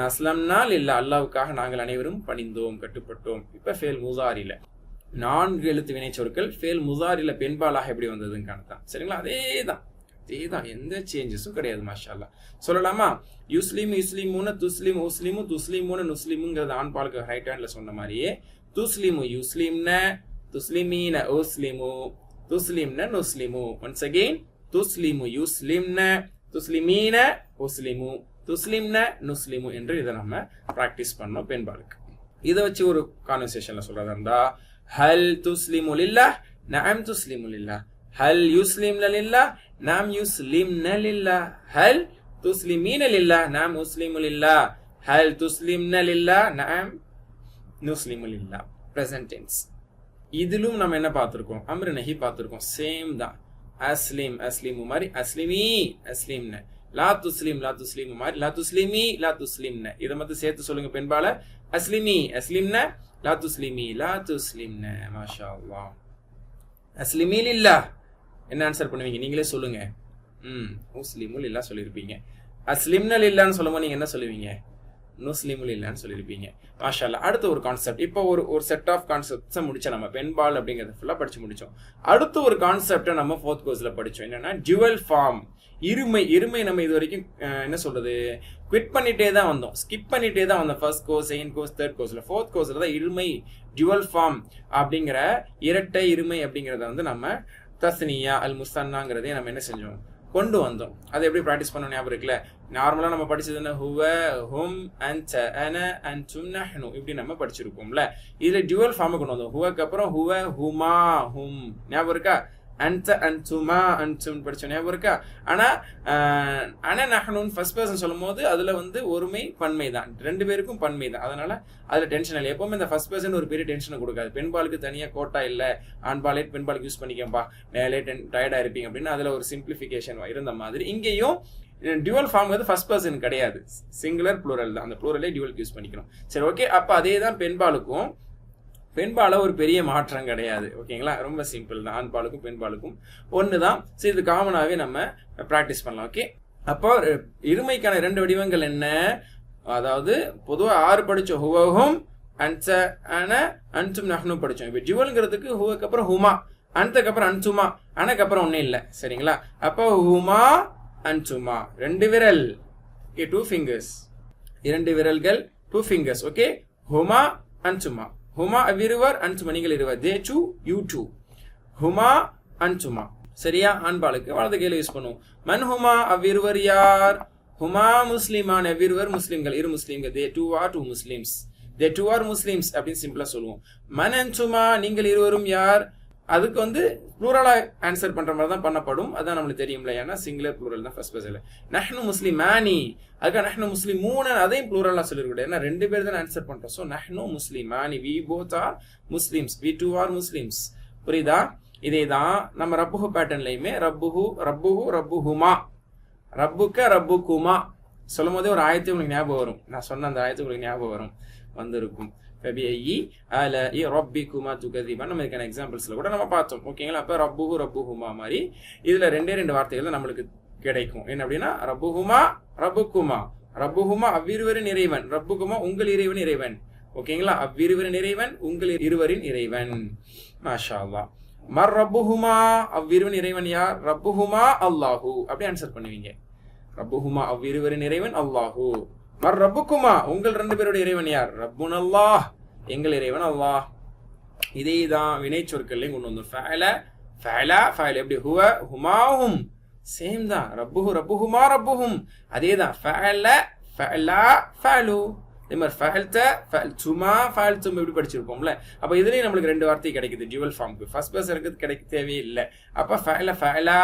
அஸ்லம்னா லில்லா, அல்லாஹ்வுக்காக நாங்கள் அனைவரும் பணிந்தோம், கட்டுப்பட்டோம். இப்போ ஃபேல் முசாரில 4 எழுத்து வினை சொற்கள் ஃபேல் முசாரில பெண்பாலாக எப்படி வந்ததுன்னு காணத்தான் சரிங்களா. அதே தான் எந்த சேஞ்சஸும் கிடையாது. மாஷா அல்லாஹ். சொல்லலாமா. யுஸ்லிம் யுஸ்லிமுன, துஸ்லிம் உஸ்லிமு, துஸ்லிமுன நுஸ்லிமுங்கிறது ஆண்பாலுக்கு ரைட் ஹேண்ட்ல சொன்ன மாதிரியே துஸ்லிமு யுஸ்லிம்ன, துஸ்லிமீன உஸ்லிமு, துஸ்லிம்ன நுஸ்லிமு. ஒன்ஸ் அகெயின் துஸ்லிமு யுஸ்லிம்ன, துஸ்லிமீன உஸ்லிமு, துஸ்லிம்ன நுஸ்லிமு என்று இதை நம்ம பிராக்டிஸ் பண்ணோம் பெண்பாலுக்கு. இதை வச்சு ஒரு கான்வர்சேஷன்ல சொல்றதா இருந்தா ஹல் துஸ்லிமு லில்லாஹ், நஅம் துஸ்லிமு லில்லாஹ், ஹல் யுஸ்லிம்ன லில்லாஹ், நாம் யுஸ்லிம்ன லில்லாஹ், ஹல் துஸ்லிமீன லில்லாஹ், நாம் முஸ்லிமு லில்லாஹ், ஹல் துஸ்லிம்ன லில்லாஹ், நாம் நுஸ்லிமு லில்லாஹ். Present tense. இதிலும் நம்ம என்ன பார்த்திருக்கோம், அம்ரு நஹி பார்த்திருக்கோம். சேம் தான். அஸ்லிம் அஸ்லிமு மாதிரி அஸ்லிமி அஸ்லிம்ன, லா துஸ்லிம் லா துஸ்லிமு மாதிரி லா துஸ்லிமி லா துஸ்லிம்ன. இதை மட்டும் சேர்த்து சொல்லுங்க பெண்பால. அஸ்லிமி அஸ்லிம்ன, லா துஸ்லிமி லா துஸ்லிம்ன. மாஷா அல்லாஹ். அஸ்லிமி லில்லாஹ் என்ன ஆன்சர் பண்ணுவீங்க நீங்களே சொல்லுங்க. முஸ்லிமு லில்லாஹ் சொல்லியிருப்பீங்க. அஸ்லிம்ன லில்லான்னு சொல்லும்போது நீங்க என்ன சொல்லுவீங்க, நுஸ்லிமு லில்லான்னு சொல்லியிருப்பீங்க. மாஷா அல்லாஹ். அடுத்த ஒரு கான்செப்ட். இப்போ ஒரு செட் ஆஃப் கான்செப்ட்ஸை முடிச்சோம் நம்ம. பெண்பால் அப்படிங்கிறத ஃபுல்லாக படிச்சு முடிச்சோம். அடுத்த ஒரு கான்செப்டை நம்ம 4th கோர்ஸ்ல படிச்சோம். என்னன்னா டியூவல் ஃபார்ம். இருமை நம்ம இது வரைக்கும் என்ன சொல்றது, குவிட் பண்ணிட்டே தான் வந்தோம், ஸ்கிப் பண்ணிட்டே தான் வந்தோம். First course, second course, third கோர்ஸ்ல. 4th கோர்ஸ்ல தான் இருமை டியூவல் ஃபார்ம் அப்படிங்கிற இரட்டை இருமை அப்படிங்கிறத நம்ம தஸ்னியா அல் முஸ்தன்னாங்கிறதே நம்ம என்ன செஞ்சோம், கொண்டு வந்தோம். அதை எப்படி ப்ராக்டிஸ் பண்ண ஞாபகம் இருக்குல்ல. நார்மலா நம்ம படிச்சது என்ன, ஹுவ ஹும் அன்த அன அன்தும் நஹ்னு இப்படி நம்ம படிச்சிருப்போம்ல. இதுல டியூவல் ஃபார்ம் கொண்டு வந்தோம். ஹுவக்கு அப்புறம் ஹுவ ஹுமா ஹும் ஞாபகம் இருக்கா. அன்த அன்துமா அன்தும் படிச்ச ஞாபகம் இருக்கா. ஆனா அன நஹ்னுன்னு ஃபர்ஸ்ட் பர்சன் சொல்லும் போது அதுல ஒருமை பன்மை தான், 2 பேருக்கும் பன்மை தான். அதனால அதுல டென்ஷன் இல்லை. எப்பவுமே இந்த ஃபர்ஸ்ட் பர்சன் ஒரு பெரிய டென்ஷனை கொடுக்காது. பெண்பாலுக்கு தனியா கோட்டா இல்ல, ஆண்பாலே பெண்பாலுக்கு யூஸ் பண்ணிக்கப்பா, மேலே டயர்டா இருப்பீங்க அப்படின்னு அதுல ஒரு சிம்பிளிஃபிகேஷன் இருந்த மாதிரி இங்கேயும் டியூவல் ஃபார்ம் ஃபர்ஸ்ட் பர்சன் கிடையாது, சிங்குலர் ப்ளூரல் தான். அந்த ப்ளூரலே டியூவலுக்கு யூஸ் பண்ணிக்கணும். சரி, ஓகே. அப்ப அதே தான் பெண்பாலுக்கும். பெண்பால ஒரு பெரிய மாற்றம் கிடையாது. ஓகேங்களா, ரொம்ப சிம்பிள் தான். ஆண்பாலுக்கும் பெண்பாலுக்கும் ஒண்ணுதான். சரி, இது காமனாவே நம்ம பிராக்டிஸ் பண்ணலாம். ஓகே, அப்போ இருமைக்கான 2 வடிவங்கள் என்ன, அதாவது பொதுவா 6 படிச்சோம். ஹுவஹும் அன்ச அன அன்சும் நஹ்னு படிச்சோம். இப்போ டியூவல்ங்கிறதுக்கு ஹுவக்கு அப்புறம் ஹுமா, அன்துக்கு அப்புறம் அன்சுமா, அனக்கு அப்புறம் ஒன்னும் இல்லை. சரிங்களா, அப்போ ஹுமா அன்சுமா 2 விரல். ஓகே, 2 ஃபிங்கர்ஸ், 2 விரல்கள், 2 ஃபிங்கர்ஸ். ஓகே, ஹுமா அன்சுமா. ஹுமா அவ்விருவர், அன்சுமா நீங்கள் இருவர். They two, you two. ஹுமா அன்சுமா. சரியா, ஆண்பாளுக்கு வலது கையில யூஸ் பண்ணுவோம். மன் ஹுமா அவ்விருவர் யார். ஹுமா முஸ்லிமான் அவ்விருவர் முஸ்லிம்கள், 2 முஸ்லிம்கள். They two are 2 Muslims. They two are Muslims அப்படின்னு சிம்பிளா சொல்லுவோம். மன் அன்சுமா நீங்கள் இருவரும் யார். அதுக்கு ப்ளூரலா ஆன்சர் பண்ற மாதிரி தான் பண்ணப்படும். அதான் நம்மளுக்கு தெரியும்ல, ஏன்னா சிங்குலர் ப்ளூரல் தான் ஃபர்ஸ்ட் பர்சன்ல. நஹ்னு முஸ்லிமானி, அதுக்காக நஹ்னு முஸ்லிமூன அதையும் ப்ளூரலா சொல்லிருக்கூடாது, ஏன்னா 2 பேர் தான் ஆன்சர் பண்றோம். ஸோ நஹ்னு முஸ்லிமானி, we both are Muslims, we two are Muslims. புரியுதா. இதே தான் நம்ம ரப்புஹு பேட்டர்ன்லயுமே ரப்புஹு ரப்புஹு ரப்புஹுமா, ரப்புக்க ரப்புக்குமா சொல்லும் போதே ஒரு ஆயத்தை உங்களுக்கு ஞாபகம் வரும். நான் சொன்ன அந்த ஆயத்தை உங்களுக்கு ஞாபகம் வந்திருக்கும். நம்ம இதுக்கான எக்ஸாம்பிள்ஸ்ல கூட நம்ம பார்த்தோம். ஓகேங்களா, அப்ப ரப்புஹு ரப்புஹுமா மாதிரி இதுல 2 வார்த்தைகள் தான் நம்மளுக்கு கிடைக்கும். என்ன அப்படின்னா ரப்புஹுமா ரப்புக்குமா, ரப்புஹுமா அவ்விருவரின் இறைவன், ரப்புகுமா உங்கள் இறைவன் இறைவன். ஓகேங்களா, அவ்விருவரின் இறைவன் உங்கள் இருவரின் இறைவன். மாஷா அல்லாஹ். மர் ரப்புஹுமா அவ்விருவன் இறைவன் யார்? ரப்புஹுமா அல்லாஹு. அப்படி ஆன்சர் பண்ணுவீங்க. ரப்புஹுமா அவ்விருவரின் இறைவன் அல்லாஹு. மர் ரப்புக்குமா உங்கள் 2 பேருடைய இறைவன் யார்? ரப்புன் அல்லாஹ், எங்கள் இறைவன் அல்லாஹ். இதே தான் வினை சொற்கள்லையும் கொண்டு வந்தோம். ஃபஅல ஃபஅலா ஃபஅல் எப்படி? ஹுவ ஹுமாஹும் சேம் தான். ரப்புஹு ரப்புஹுமா ரப்புஹும் அதே தான். ஃபஅல ஃபஅலா ஃபஅலு. இதே மாதிரி ஃபஅல்த ஃபஅல்துமா ஃபஅல்தும் எப்படி படிச்சிருப்போம்ல. அப்போ இதுலேயும் நம்மளுக்கு 2 வார்த்தை கிடைக்குது டியூவல் ஃபார்முக்கு. ஃபர்ஸ்ட் பர்சன் இருக்கிறது கிடைக்க தேவையே இல்லை. அப்போ ஃபஅல ஃபஅலா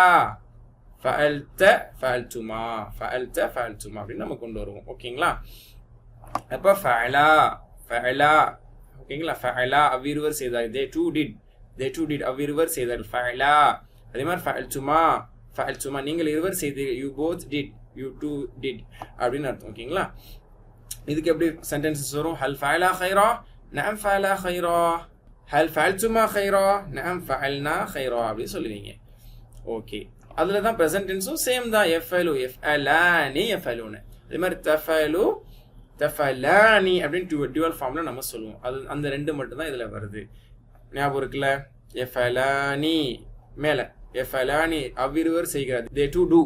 ஃபஅல்த ஃபஅல்துமா ஃபஅல்த ஃபஅல்துமா அப்படின்னு நம்ம கொண்டு வருவோம். ஓகேங்களா, அப்போ ஃபஅலா ஃபஅலா. ஓகேங்களா, ஃபஅலா அவ்விருவர் செய்தார். they two did அவ்விருவர் செய்தார். ஃபஅலா. அதே மாதிரி ஃபஅல்துமா ஃபஅல்துமா நீங்கள் இருவர் செய்தீர்கள். you both did, you two did அப்படின்னு அர்த்தம். ஓகேங்களா, இதுக்கு எப்படி சென்டென்சஸ் வரும்? ஹல் ஃபஅலா கைரா, நஅம் ஃபஅலா கைரா. ஹல் ஃபஅல்துமா கைரா, நஅம் ஃபஅல்னா கைரா அப்படி சொல்லுவீங்க. ஓகே, அதுல தான் ப்ரெசன்ட் டென்ஸும் சேம் தான். எஃப்அலு எஃப்அலானி எஃப்அலுன்னு. அதே மாதிரி தஃபலு தஃபலானி அப்படின்னு டியூவல் ஃபார்ம்ல நம்ம சொல்லுவோம். அது அந்த 2 மட்டும் தான் இதுல வருது. ஞாபகம் இருக்குல்ல? எஃப்அலானி மேல எஃப்அலானி அவ்விருவர் செய்கிறார். they two do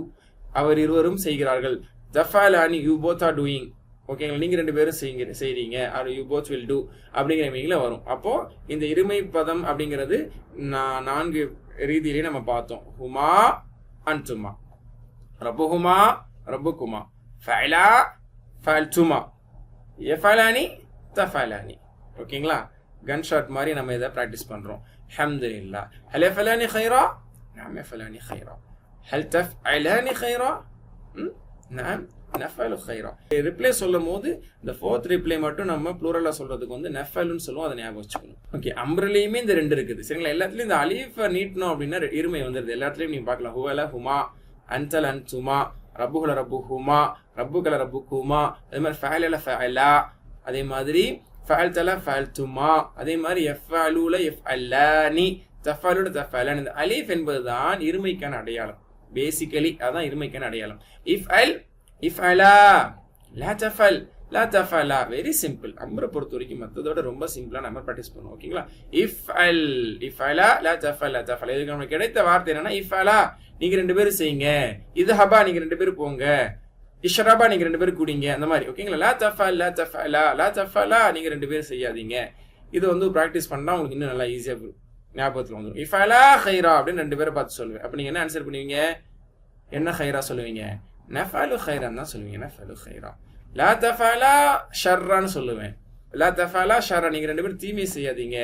அவர் இருவரும் செய்கிறார்கள். தஃபலானி you both are doing. ஓகேங்களா, நீங்க 2 பேரும் செய்றீங்க. Are you both will do அப்படிங்கிற மீனிங்ல வரும். அப்போ இந்த இருமை பதம் அப்படிங்கிறது 4 ரீதியிலே நம்ம பார்த்தோம். ஹுமா அன்துமா, ரப்புஹுமா ரப்புக்குமா, ஃபஅலா ஃபஅல்துமா, யஃபலானி தஃபலானி. ஓகேங்களா, கன் ஷாட் மாதிரி நம்ம இதை ப்ராக்டிஸ் பண்றோம். அல்ஹம்துலில்லாஹ். ஹல் யஃபலானி கைரா, நஅம் யஃபலானி கைரா. ஹல் தஃஅலானி கைரா, நஅம் நஃபலு கைரா. ரிப்ளை சொல்லும் போது இந்த 4th ரிப்ளை மட்டும் நம்ம ப்ளூரலா சொல்றதுக்கு வந்து நஃபலுன்னு சொல்லுவோம். அதை ஞாபகம் வச்சுக்கணும். ஓகே, அம்ரலையுமே இந்த 2 இருக்குது. சரிங்களா, எல்லாத்துலயும் இந்த அலீஃபை நீட்டணும் அப்படின்னா இருமை வந்துருது. எல்லாத்துலயும் நீங்க பார்க்கலாம். ஹுவல ஹுமா, அன்தல் அன்துமா, ரப்புஹுல ரப்புஹுமா, ரப்புகல ரப்புகுமா. அதே மாதிரி ஃபஅலல ஃபஅலா, அதே மாதிரி ஃபஅல்தல ஃபஅல்துமா, அதே மாதிரி யஃபஅலுல யஃபஅலானி, தஃபலுல தஃபலானி. இந்த அலீஃப் என்பதுதான் இருமைக்கான அடையாளம். பேசிக்கலி அதான் இருமைக்கான அடையாளம். இஃப்அல் இஃப்அலா, லா தஃபல் லா தஃபலா. Very simple. அம்ரை பொறுத்த வரைக்கும் மற்றதோட ரொம்ப சிம்பிளா நம்ம ப்ராக்டிஸ் பண்ணுவோம். ஓகேங்களா, இஃப்அல் இஃப்அலா லா தஃபல் லா தஃபலா. இதுக்கு நமக்கு கிடைத்த வார்த்தை என்னன்னா இஃப்அலா நீங்க 2 பேரும் செய்யுங்க, இத்ஹபா நீங்க 2 பேரும் போங்க, இஷ்ரபா நீங்க 2 பேரும் குடிங்க, அந்த மாதிரி. ஓகேங்களா, லா தஃபல் லா தஃபலா லா தஃபலா நீங்க 2 பேரும் செய்யாதீங்க. இது வந்து ப்ராக்டிஸ் பண்ணா உங்களுக்கு இன்னும் நல்லா ஈஸியா ஞாபகத்தில் வந்துடும். இஃப்அலா கைரா அப்படின்னு 2 பேரை பார்த்து சொல்லுவேன். அப்ப நீங்க என்ன ஆன்சர் பண்ணுவீங்க? என்ன கைரா சொல்லுவீங்க? நஃபலு கைரான் தான் சொல்லுவீங்க. நஃபலு கைரா. லா தஃபலா ஷர்ரான்னு சொல்லுவேன். லா தஃபலா ஷர்ரா நீங்க 2 பேரும் தீமை செய்யாதீங்க.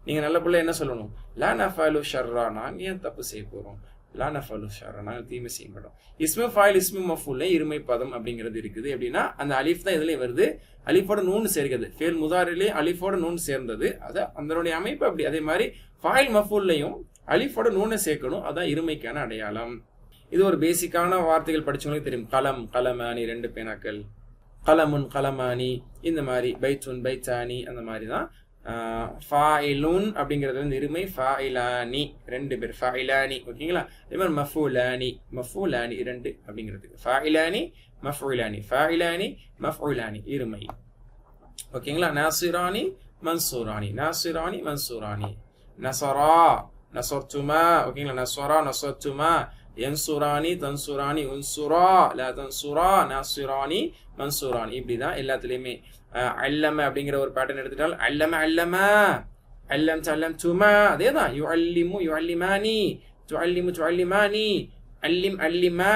நீங்க நல்ல பிள்ளை என்ன சொல்லணும்? லா நஃபலு ஷர்ரா நாங்க ஏன் தப்பு செய்ய போறோம்? லா நஃபலு ஷர்ரா நாங்க தீமை செய்ய மாட்டோம். இஸ்மு ஃபாயில் இஸ்மு மஃபூல்ல இருமை பதம் அப்படிங்கிறது இருக்குது. எப்படின்னா அந்த அலிஃப் தான் இதுலயும் வருது. அலிஃபோட நூன் சேர்க்கிறது. ஃபேல் முதாரிலே அலிஃபோட நூன் சேர்ந்தது. அது அதனுடைய அமைப்பு அப்படி. அதே மாதிரி ஃபாயில் மஃபூல்லையும் அலிஃபோட நூனை சேர்க்கணும். அதான் இருமைக்கான அடையாளம். இது ஒரு பேசிக்கான வார்த்தைகள் படிச்சவங்களுக்கு தெரியும். கலம் கலமானி 2 பேனாக்கள், கலமுன் கலமானி, இந்த மாதிரி பைத்துன் பைத்தானி, அந்த மாதிரி தான். ஃபாயிலுன் அப்படிங்கிறது வந்து இருமை. ஃபாயிலானி 2 பேர், ஃபாயிலானி. ஓகேங்களா, அதே மாதிரி மஃபூலானி மஃபூலானி 2 அப்படிங்கிறதுக்கு ஃபாயிலானி மஃபூலானி ஃபாயிலானி மஃபூலானி இருமை. ஓகேங்களா, நாசிரானி மன்சூரானி நாசிரானி மன்சூரானி, நசரா நசர்துமா. ஓகேங்களா, நசரா நசர்துமா, யன்சுரானி தன்சுரானி உன்சுரா லா தன்சுரா, நாசிரானி மன்சூரானி. இப்படிதான் எல்லாத்துலயுமே. அல்லம அப்படிங்கிற ஒரு பேட்டர்ன் எடுத்துட்டால் அல்லம அல்லம, அல்லம் தல்லம் துமா, அதேதான். யுஅல்லிமு யுஅல்லிமானி, துஅல்லிமு துஅல்லிமானி, அல்லிம் அல்லிமா,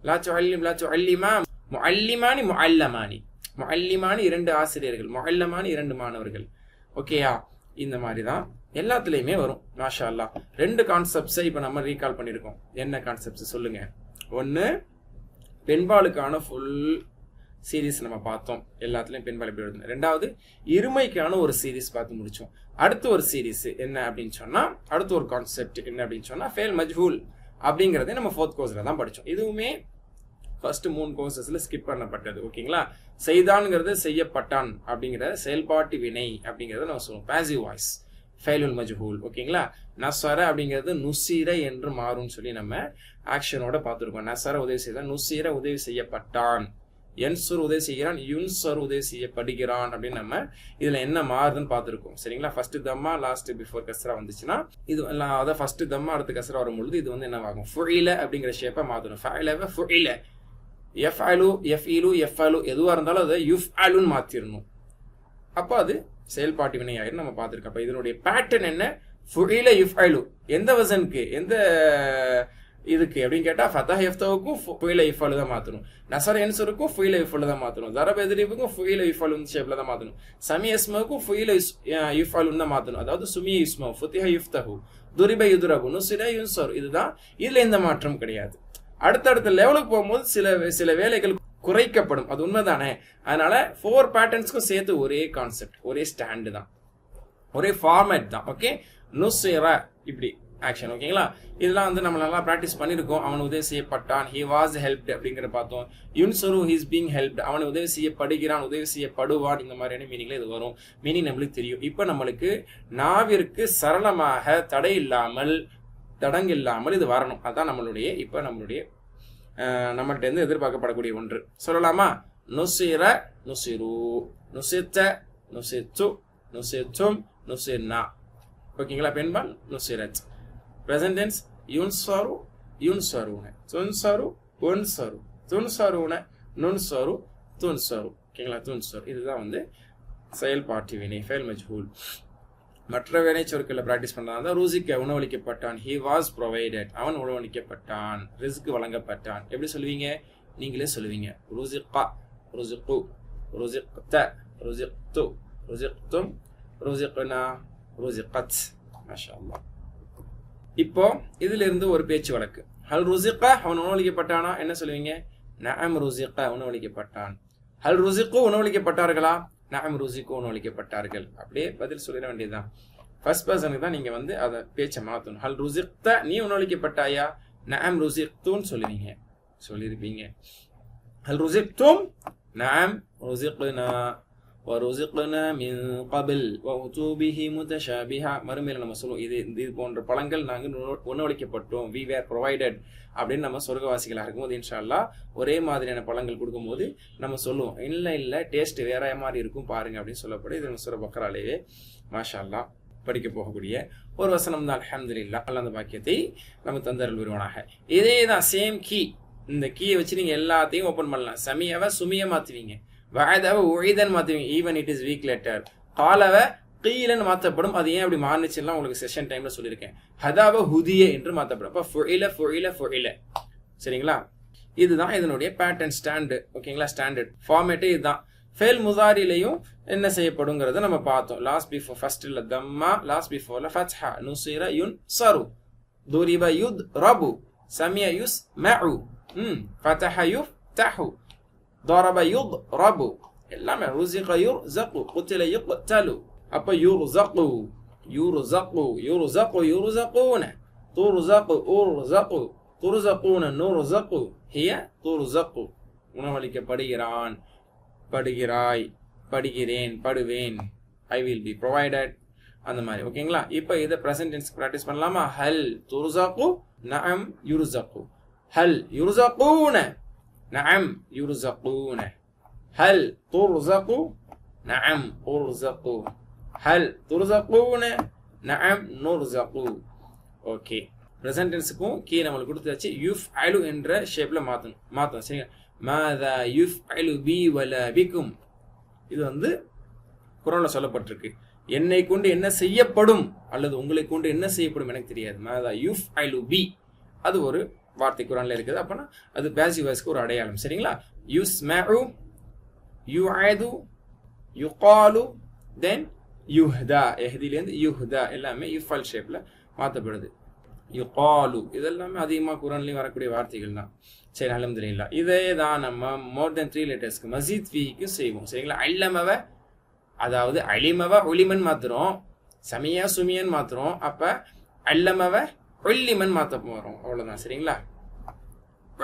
லா துஅல்லிம் லா துஅல்லிமா, முஅல்லிமானி முஅல்லமானி. முஅல்லிமானி 2 ஆசிரியர்கள், முஅல்லமானி 2 மாணவர்கள். ஓகேயா, இந்த மாதிரி தான் எல்லாத்துலயுமே வரும். மாஷா அல்லாஹ். 2 கான்செப்ட்ஸை இப்போ நம்ம ரீகால் பண்ணியிருக்கோம். என்ன கான்செப்ட்ஸ் சொல்லுங்க? ஒன்று, பெண்பாலுக்கான ஃபுல் சீரீஸ் நம்ம பார்த்தோம். எல்லாத்துலயும் பெண்பால் எப்படி வருது. 2வது இருமைக்கான ஒரு சீரீஸ் பார்த்து முடிச்சோம். அடுத்து ஒரு சீரீஸ் என்ன அப்படின்னு சொன்னா, அடுத்து ஒரு கான்செப்ட் என்ன அப்படின்னு சொன்னா ஃபேல் மஜ்ஹூல் அப்படிங்கறதை நம்ம 4th கோர்ஸ்ல தான் படிச்சோம். இதுவுமே ஃபர்ஸ்ட் 3 கோர்சஸ்ல ஸ்கிப் பண்ணப்பட்டது. ஓகேங்களா, செய்தான்ங்கிறது செய்யப்பட்டான் அப்படிங்கிற செயல்பாட்டு வினை அப்படிங்கறத நம்ம சொல்லுவோம். பாசிவ் வாய்ஸ் ஃபைலுல் மஜ்ஹூல். ஓகேங்களா, நசர அப்படிங்கிறது நுசீர என்று மாறும்னு சொல்லி நம்ம ஆக்ஷனோட பார்த்துருக்கோம். நசர உதவி செய்தான், நுசீர உதவி செய்யப்பட்டான். யன்சுர் உதவி செய்கிறான், யுன்சர் உதவி செய்யப்படுகிறான் அப்படின்னு நம்ம இதுல என்ன மாறுதுன்னு பார்த்துருக்கோம். சரிங்களா? ஃபர்ஸ்ட் தம்மா லாஸ்ட் பிஃபோர் கஸ்ரா வந்துச்சுன்னா இது அதான் ஃபர்ஸ்ட் தம்மா அடுத்து கஸ்ரா வரும்பொழுது இது வந்து என்னவாகும், ஃபுஇல அப்படிங்கிற ஷேப்பை மாற்றணும். ஃபஅலவ ஃபுஇல, யஃஅலு யஃஇலு யஃஅலு எதுவாக இருந்தாலும் அதை யுஃஅலுன்னு மாற்றிடணும். அப்போ அது செயல்பாட்டு வினை ஆயிரும் நம்ம பார்த்துருக்கோம். அப்போ இதனுடைய பேட்டர்ன் என்ன, ஃபுஇல யுஃஅலு, எந்த வசனுக்கு எந்த இதுக்கு அப்படின்னு கேட்டால் ஃபதஹ் யஃப்தஹுக்கும் ஃபுஇல யுஃஅலு தான் மாற்றணும், நஸர யன்சுருக்கும் ஃபுஇல யுஃஅலு தான் மாற்றணும், தரப யத்ரிபுக்கும் ஃபுஇல யுஃஅலு ஷேப்பில் தான் மாற்றணும், சமிய இஸ்மஹுக்கும் ஃபுஇல யுஃஅலுன்னு தான் மாற்றணும். அதாவது சுமிய இஸ்மஹு ஃபுதிஹ யுஃப்தஹு துரிப யுத்ரபு நுஸிர யுன்சர். இதுதான், இதில் எந்த மாற்றம் கிடையாது. அடுத்தடுத்த லெவலுக்கு போகும்போது சில வேலைகள் குறைக்கப்படும், அது உண்மைதானே. அதனால 4 பேட்டர்ன்ஸ்க்கும் சேர்த்து ஒரே கான்செப்ட், ஒரே ஸ்டாண்டு தான், ஒரே ஃபார்மேட் தான். ஓகே, நுஸிர இப்படி ஆக்ஷன். ஓகேங்களா? இதெல்லாம் வந்து நம்ம நல்லா ப்ராக்டிஸ் பண்ணியிருக்கோம். அவன் உதவி செய்யப்பட்டான், ஹி வாஸ் ஹெல்ப்ட் அப்படிங்கிற பார்த்தோம். யுன்சரு ஹீஸ் பீங் ஹெல்ப்ட், அவன் உதவி செய்யப்படுகிறான், உதவி செய்யப்படுவான், இந்த மாதிரியான மீனிங்ல இது வரும். மீனிங் நம்மளுக்கு தெரியும். இப்போ நம்மளுக்கு நாவிற்கு சரளமாக தடை இல்லாமல் தடங்கில்லாமல் இது வரணும். அதுதான் நம்மளுடைய நம்மள்ட்ட இருந்து எதிர்பார்க்கப்படக்கூடிய ஒன்று. சொல்லலாமா? நுசிர நுசிரு, நுசித்த நுசித்து, நுசித்தும் நுசிர்னா. ஓகேங்களா? பெண்பால் நுசிரத். Present tense யுன்சரு யுன்சருன, துன்சரு உன்சரு, துன்சருன நுன்சரு துன்சரு. ஓகேங்களா? துன்சரு இதுதான் வந்து செயல்பாட்டு வினை, ஃபெயில் மஜ்ஹூல். மற்ற வினை சொற்களை பிராக்டிஸ் பண்றதா ருசிக்க உணவளிக்கப்பட்டான், ஹி வாஸ் ப்ரொவைடட், அவன் உணவளிக்கப்பட்டான், ரிஸ்க் வழங்கப்பட்டான். எப்படி சொல்லுவீங்க? நீங்களே சொல்லுவீங்க. ருசிகா, ருசிகு, ருசிக்த, ருசிக்து, ருசிக்தும், ருசிக்னா, ருசிகத். மாஷா அல்லாஹ். இப்போ இதுல இருந்து ஒரு பேச்சு வழக்கு. ஹல் ருசிகா, அவன் உணவளிக்கப்பட்டானா? என்ன சொல்லுவீங்க? நஅம் ருசிகா, உணவளிக்கப்பட்டான். ஹல் ருசிகு, உணவளிக்கப்பட்டார்களா? நஅம் ருசிகு, உணவளிக்கப்பட்டார்கள். அப்படியே பதில் சொல்லிட வேண்டியதுதான். ஃபர்ஸ்ட் பர்சனுக்கு தான் நீங்க வந்து அதை பேச்சை மாற்றணும். ஹல் ருசிக்த, நீ உணவளிக்கப்பட்டாயா? நஅம் ருசிக்துன்னு சொல்லுவீங்க, சொல்லியிருப்பீங்க. ஹல் ருசிக்தும்? நஅம் ருசிக்னா வருசிக்னா மின் கபில் வஉது பிஹி முதஷாபிஹா. மறுமையில் நம்ம சொல்லுவோம், இது போன்ற பழங்கள் நாங்கள் உணவளிக்கப்பட்டோம், வி வேர் ப்ரொவைடட் அப்படின்னு நம்ம சொர்க்கவாசிகளாக இருக்கும்போது இன்ஷா அல்லாஹ் ஒரே மாதிரியான பழங்கள் கொடுக்கும்போது நம்ம சொல்லுவோம், இல்லை டேஸ்ட் வேற மாதிரி இருக்கும் பாருங்க அப்படின்னு சொல்லப்படும். இது நம்ம சூரா பக்ராலேயே மாஷா அல்லாஹ் படிக்க போகக்கூடிய ஒரு வசனம் தான். அல்ஹம்துலில்லாஹ், அல்லாஹ் அந்த பாக்கியத்தை நம்ம தந்தருள் வருவானாக. இதே தான் சேம் கீ. இந்த கீயை வச்சு நீங்க எல்லாத்தையும் ஓப்பன் பண்ணலாம். சமியவை சுமிய மாத்துவீங்க, வஅதவ உஇதன் மாத்துவீங்க, even it is weak letter. காலவ கீலன்னு மாற்றப்படும். அது ஏன் அப்படி மாறுச்சுலாம் உங்களுக்கு செஷன் டைம்ல சொல்லியிருக்கேன். ஹதாவ ஹுதிய என்று மாற்றப்படும். அப்போ ஃபுஇல ஃபுஇல ஃபுஇல. சரிங்களா? இதுதான் இதனுடைய பேட்டர்ன் ஸ்டாண்டு. ஓகேங்களா? ஸ்டாண்டர்ட் ஃபார்மேட்டே இதுதான். ஃபெயில் முதாரிலையும் என்ன செய்யப்படுங்கிறத நம்ம பார்த்தோம். லாஸ்ட் பிஃபோர் ஃபர்ஸ்ட்ல தம்மா, லாஸ்ட் பிஃபோர்ல ஃபத்ஹா. நுசிர யுன்சரு, துரிப யுத்ரபு, சமிய யுஸ்மஉ, ஃபதஹ யுஃப்தஹு, ضرب يضرب, எல்லாமே ருசிக யுர்ஸகு, குத்தில யுக்தலு. அப்ப யுர்ஸகு யுர்ஸகு யுர்ஸகு யுர்ஸகுன, துர்ஸகு உர்ஸகு துர்ஸகுன நுர்ஸகு, ஹிய துர்ஸகு. உணவளிக்கப்படுகிறான், படுகிறாய், படுகிறேன், படுவேன், ஐ வில் பி ப்ரொவைடட், அந்த மாதிரி. ஓகேங்களா? இப்போ இதை ப்ரெசன்ட் டென்ஸ் ப்ராக்டிஸ் பண்ணலாமா? ஹல் துர்ஸகு நஅம் யுர்ஸகு, ஹல் யுர்ஸகுன நஅம் யுர்ஸகுன, ஹல் துர்ஸகு நஅம் உர்ஸகு, ஹல் துர்ஸகுன நஅம் நுர்ஸகு. ஓகே, ப்ரெசன்ட் டென்ஸுக்கும் கீ நம்மளுக்கு கொடுத்தாச்சு. யுஃப்அலு என்ற ஷேப்ல மாத்தணும். சரிங்க? மாதா யுஃப்அலு பி வலா பிக்கும். இது வந்து குர்ஆன்ல சொல்லப்பட்டிருக்கு. என்னை கொண்டு என்ன செய்யப்படும் அல்லது உங்களை கொண்டு என்ன செய்யப்படும் எனக்கு தெரியாது. மாதா யுஃப்அலு பி, அது ஒரு வார்த்தை குர்ஆன்ல இருக்குது. அப்பனா அது பாசிவ் வாய்ஸ்க்கு ஒரு அடையாளம். சரிங்களா? யுஸ்மஉ, யுஅது, யுகாலு, தென் யுஹ்தா. எஹ்திலேருந்து யுஹ்தா எல்லாமே யுஃபல் ஷேப்ல மாற்றப்படுது. யுகாலு இதெல்லாமே அதிகமாக குர்ஆன்லயும் வரக்கூடிய வார்த்தைகள் தான். சரி, அல்ஹம்துலில்லாஹ். இதே தான் நம்ம மோர் தென் 3 லெட்டர்ஸ்க்கு மஸீத் ஃபீக்கு செய்வோம். சரிங்களா? அல்லமவ, அதாவது அலிமவ உலிமன் மாத்துறோம், சமியா சுமியன் மாத்துறோம். அப்ப அல்லமவ உல்லிமன் மாத்த போறோம், அவ்வளவுதான். சரிங்களா?